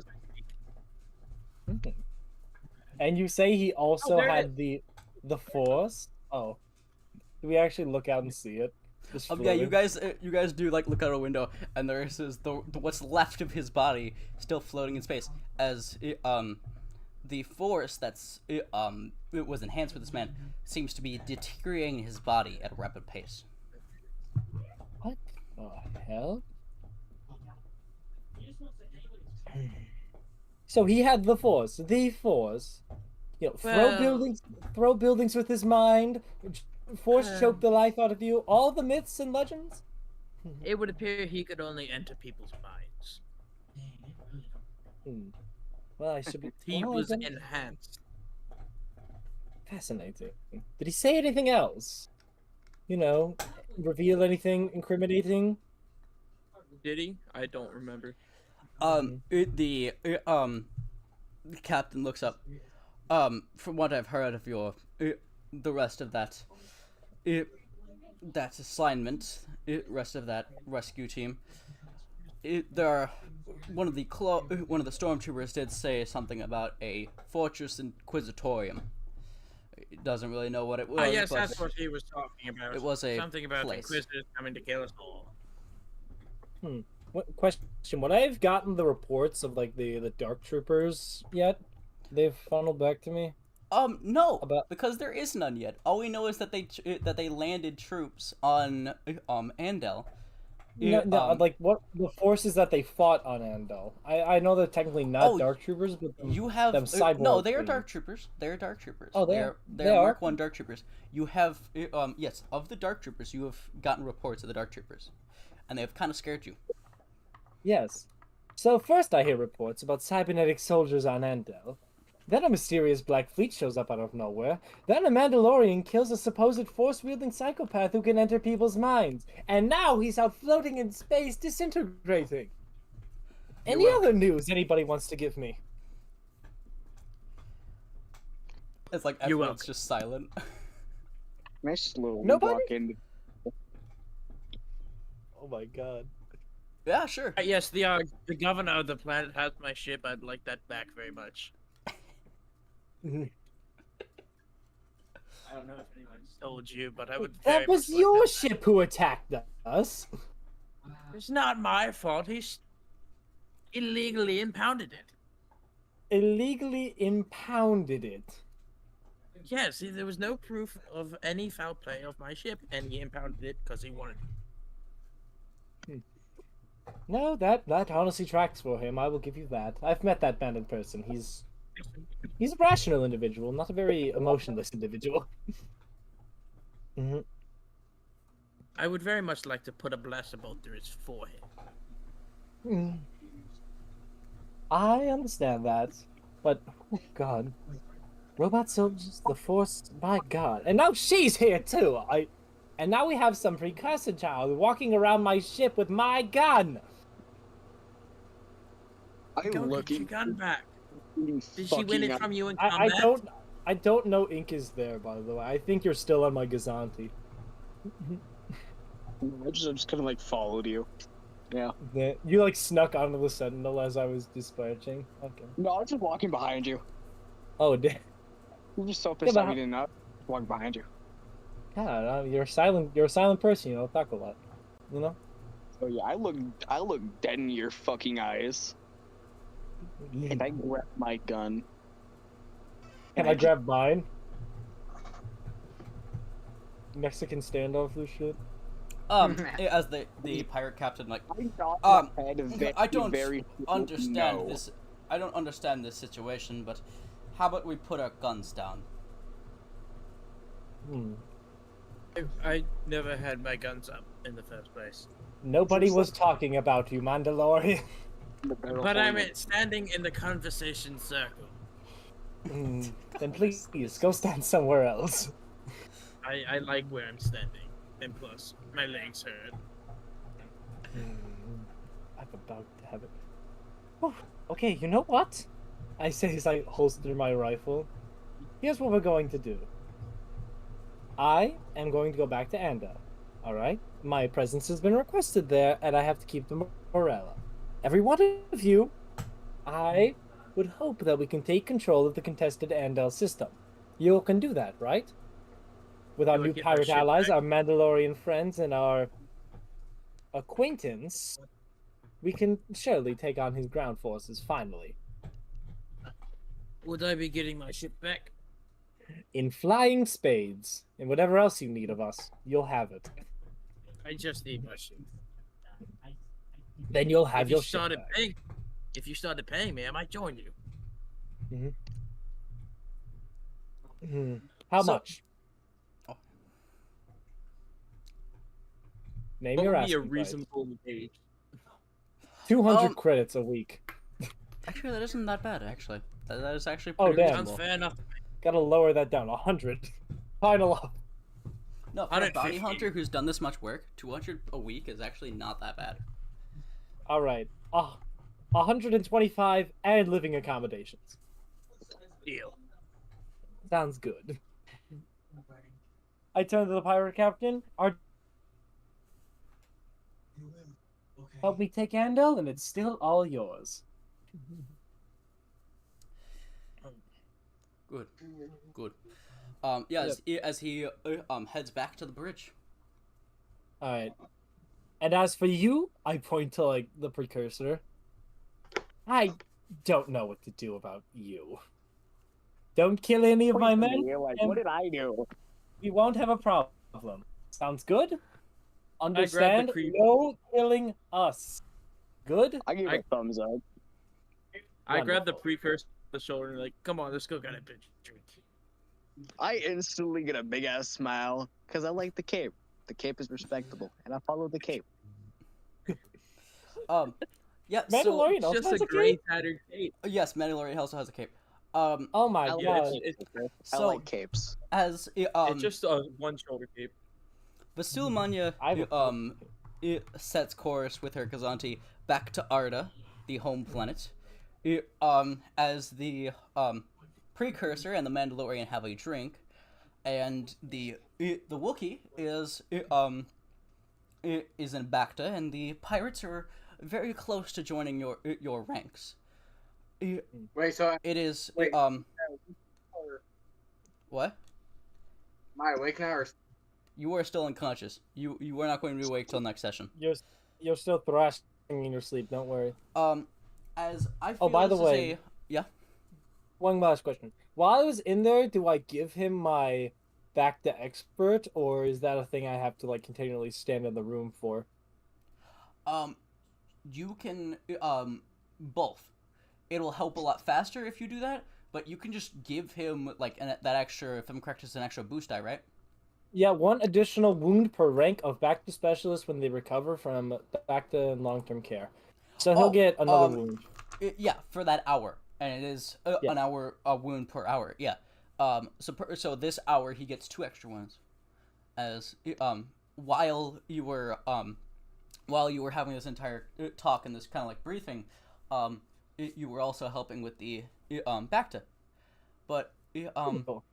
And you say he also there it had the Force? Oh. Do we actually look out and see it? Just Yeah, you floating? guys do like look out a window, and there's the what's left of his body still floating in space as the force it was enhanced with this man seems to be deteriorating his body at a rapid pace. What the hell? So he had the Force. The Force. You know, Well, throw buildings with his mind, Force choke the life out of you. All the myths and legends. it would appear he could only enter people's minds. Well, I should be. He was enhanced. Fascinating. Did he say anything else? You know, reveal anything incriminating? Did he? I don't remember. The captain looks up. From what I've heard of your the rest of that that assignment, rest of that rescue team, there are one of the stormtroopers did say something about a fortress inquisitorium. He doesn't really know what it was. Yes, but that's what he was talking about. It was something about place. Inquisitors coming to kill us all. What question? Would I have gotten the reports of like the Dark Troopers yet? They've funneled back to me. No, because there is none yet. All we know is that they landed troops on Andel. No, like what the forces that they fought on Andel. I know they're technically not Dark Troopers, but you have them cyborg no, they are Dark Troopers. They're Dark Troopers. Oh, they're Mark 1 Dark Troopers. You have yes, of the Dark Troopers, you have gotten reports of the Dark Troopers, and they have kind of scared you. Yes. So first I hear reports about cybernetic soldiers on Andel. Then a mysterious black fleet shows up out of nowhere. Then a Mandalorian kills a supposed force-wielding psychopath who can enter people's minds. And now he's out floating in space, disintegrating. Any other news anybody wants to give me? It's like everyone's just silent. I slowly Nobody? walk in. Oh my god. Yeah, sure. Yes, the governor of the planet has my ship. I'd like that back very much. I don't know if anyone's told you, but I would. That was your ship who attacked us. It's not my fault. He's illegally impounded it. Illegally impounded it. Yes, there was no proof of any foul play of my ship, and he impounded it because he wanted it. No, that honestly tracks for him. I will give you that. I've met that man in person. He's a rational individual, not a very emotionless individual. I would very much like to put a blaster bolt through his forehead. I understand that, but oh god, robot soldiers, the Force, my god, and now she's here too. And now we have some precursor child walking around my ship with my gun. Go get your gun back. Did she win it from you in combat? I don't know Ink is there, by the way. I think you're still on my Gazanti. I just kind of like followed you. Yeah. You like snuck onto the Sentinel as I was dispatching. Okay. No, I was just walking behind you. Oh, damn. You just so pissed off you didn't walk behind you. God, you're a silent person. You know, talk a lot. You know. So yeah, I look dead in your fucking eyes. And I grab my gun. Can I grab mine? Mexican standoff this shit. As the pirate captain, like, I don't understand this. I don't understand this situation, but how about we put our guns down? I never had my guns up in the first place. Nobody was talking about you, Mandalorian. But I'm standing in the conversation circle. Then please go stand somewhere else. I like where I'm standing, and plus my legs hurt. I'm about to have it. Oh, okay, you know what? I say as I holster my rifle. Here's what we're going to do. I am going to go back to Anda. Alright? My presence has been requested there, and I have to keep the morale up. Every one of you, I would hope that we can take control of the contested Andel system. You can do that, right? With our Do I new get my pirate ship allies, back? our Mandalorian friends, and our acquaintance, we can surely take on his ground forces finally. Would I be getting my ship back? In flying spades, and whatever else you need of us, you'll have it. I just need my ship. Then you'll have If you your ship started back. paying, if you started paying me, I might join you. How So- much? Name What your would be a asking price. reasonable wage? 200 credits a week. Actually, that isn't that bad. Actually, that is actually Oh, pretty damn. Sounds reasonable. fair enough. Gotta lower that down. 100. Final up. No, for a bounty 150. hunter who's done this much work, 200 a week is actually not that bad. All right. 125 and living accommodations. Deal. Sounds good. I turn to the pirate captain. Help me take Andel, and it's still all yours. Good, good. Yeah, as he heads back to the bridge. All right. And as for you, I point to like the precursor. I don't know what to do about you. Don't kill any of my men. What did I do? We won't have a problem. Sounds good? Understand? creep. No killing us. Good? I give a thumbs up. I grabbed the Wonderful. precursor on the shoulder and like, come on, let's go get a bitch drink. I instantly get a big ass smile because I like the cape. The cape is respectable, and I follow the cape. Yeah. Mandalorian So, also Just has a a gray cape? tattered cape. yes, Mandalorian also has a cape. Oh my I Yeah, god. it's I So like capes. as it's just a one shoulder cape. Basulamanya I- sets course with her Kazanti back to Arda, the home planet. As the precursor and the Mandalorian have a drink, and the Wookiee is in Bacta, and the pirates are very close to joining your ranks. Wait, so It is Wait. what? am I awake now or You are still unconscious. You are not going to be awake till next session. You're still thrashing in your sleep, don't worry. As I feel by the this is way- a yeah. One last question. While I was in there, do I give him my back to expert, or is that a thing I have to like continually stand in the room for? You can both. It'll help a lot faster if you do that, but you can just give him like that extra. If I'm correct, it's an extra boost die, right? Yeah, 1 additional wound per rank of back to specialist when they recover from back to long-term care. So he'll get another wound. Yeah, for that hour, and it is Yeah. an hour a wound per hour. Yeah. So this hour he gets 2 extra wounds, as while you were having this entire talk and this kind of like briefing, you were also helping with the Bacta, but Cool.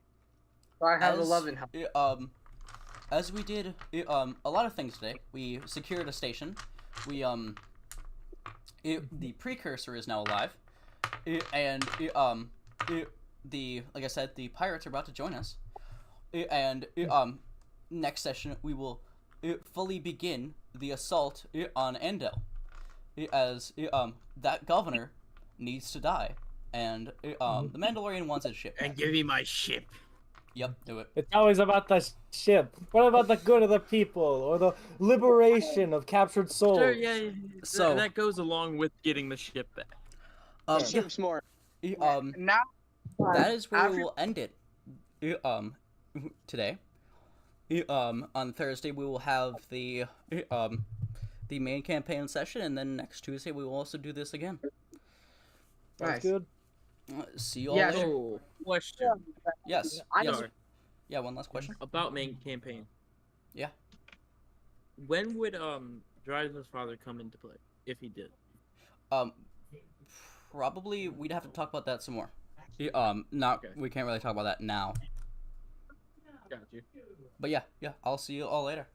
so I have as 11 health. as we did a lot of things today. We secured a station. We the precursor is now alive, and like I said, the pirates are about to join us, and next session we will fully begin the assault on Endel, as that governor needs to die, and the Mandalorian wants his ship. And give me my ship. Yep, do it. It's always about the ship. What about the good of the people or the liberation of captured souls? Sure, yeah. So- that goes along with getting the ship back. Yeah, Ship's more. Now that is where we after- will end it. Today. On Thursday we will have the main campaign session, and then next Tuesday we will also do this again. Sounds Nice. good. See you all Yeah, later. Oh, question. Yes. I yes. Sorry. Yeah. One last question. About main campaign. Yeah. When would Dryden's father come into play, if he did? Probably we'd have to talk about that some more. Not Okay. we can't really talk about that now. Got you. But yeah. I'll see you all later.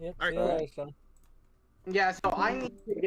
Yep. Alright, see you cool. later, son. Yeah, so I need to get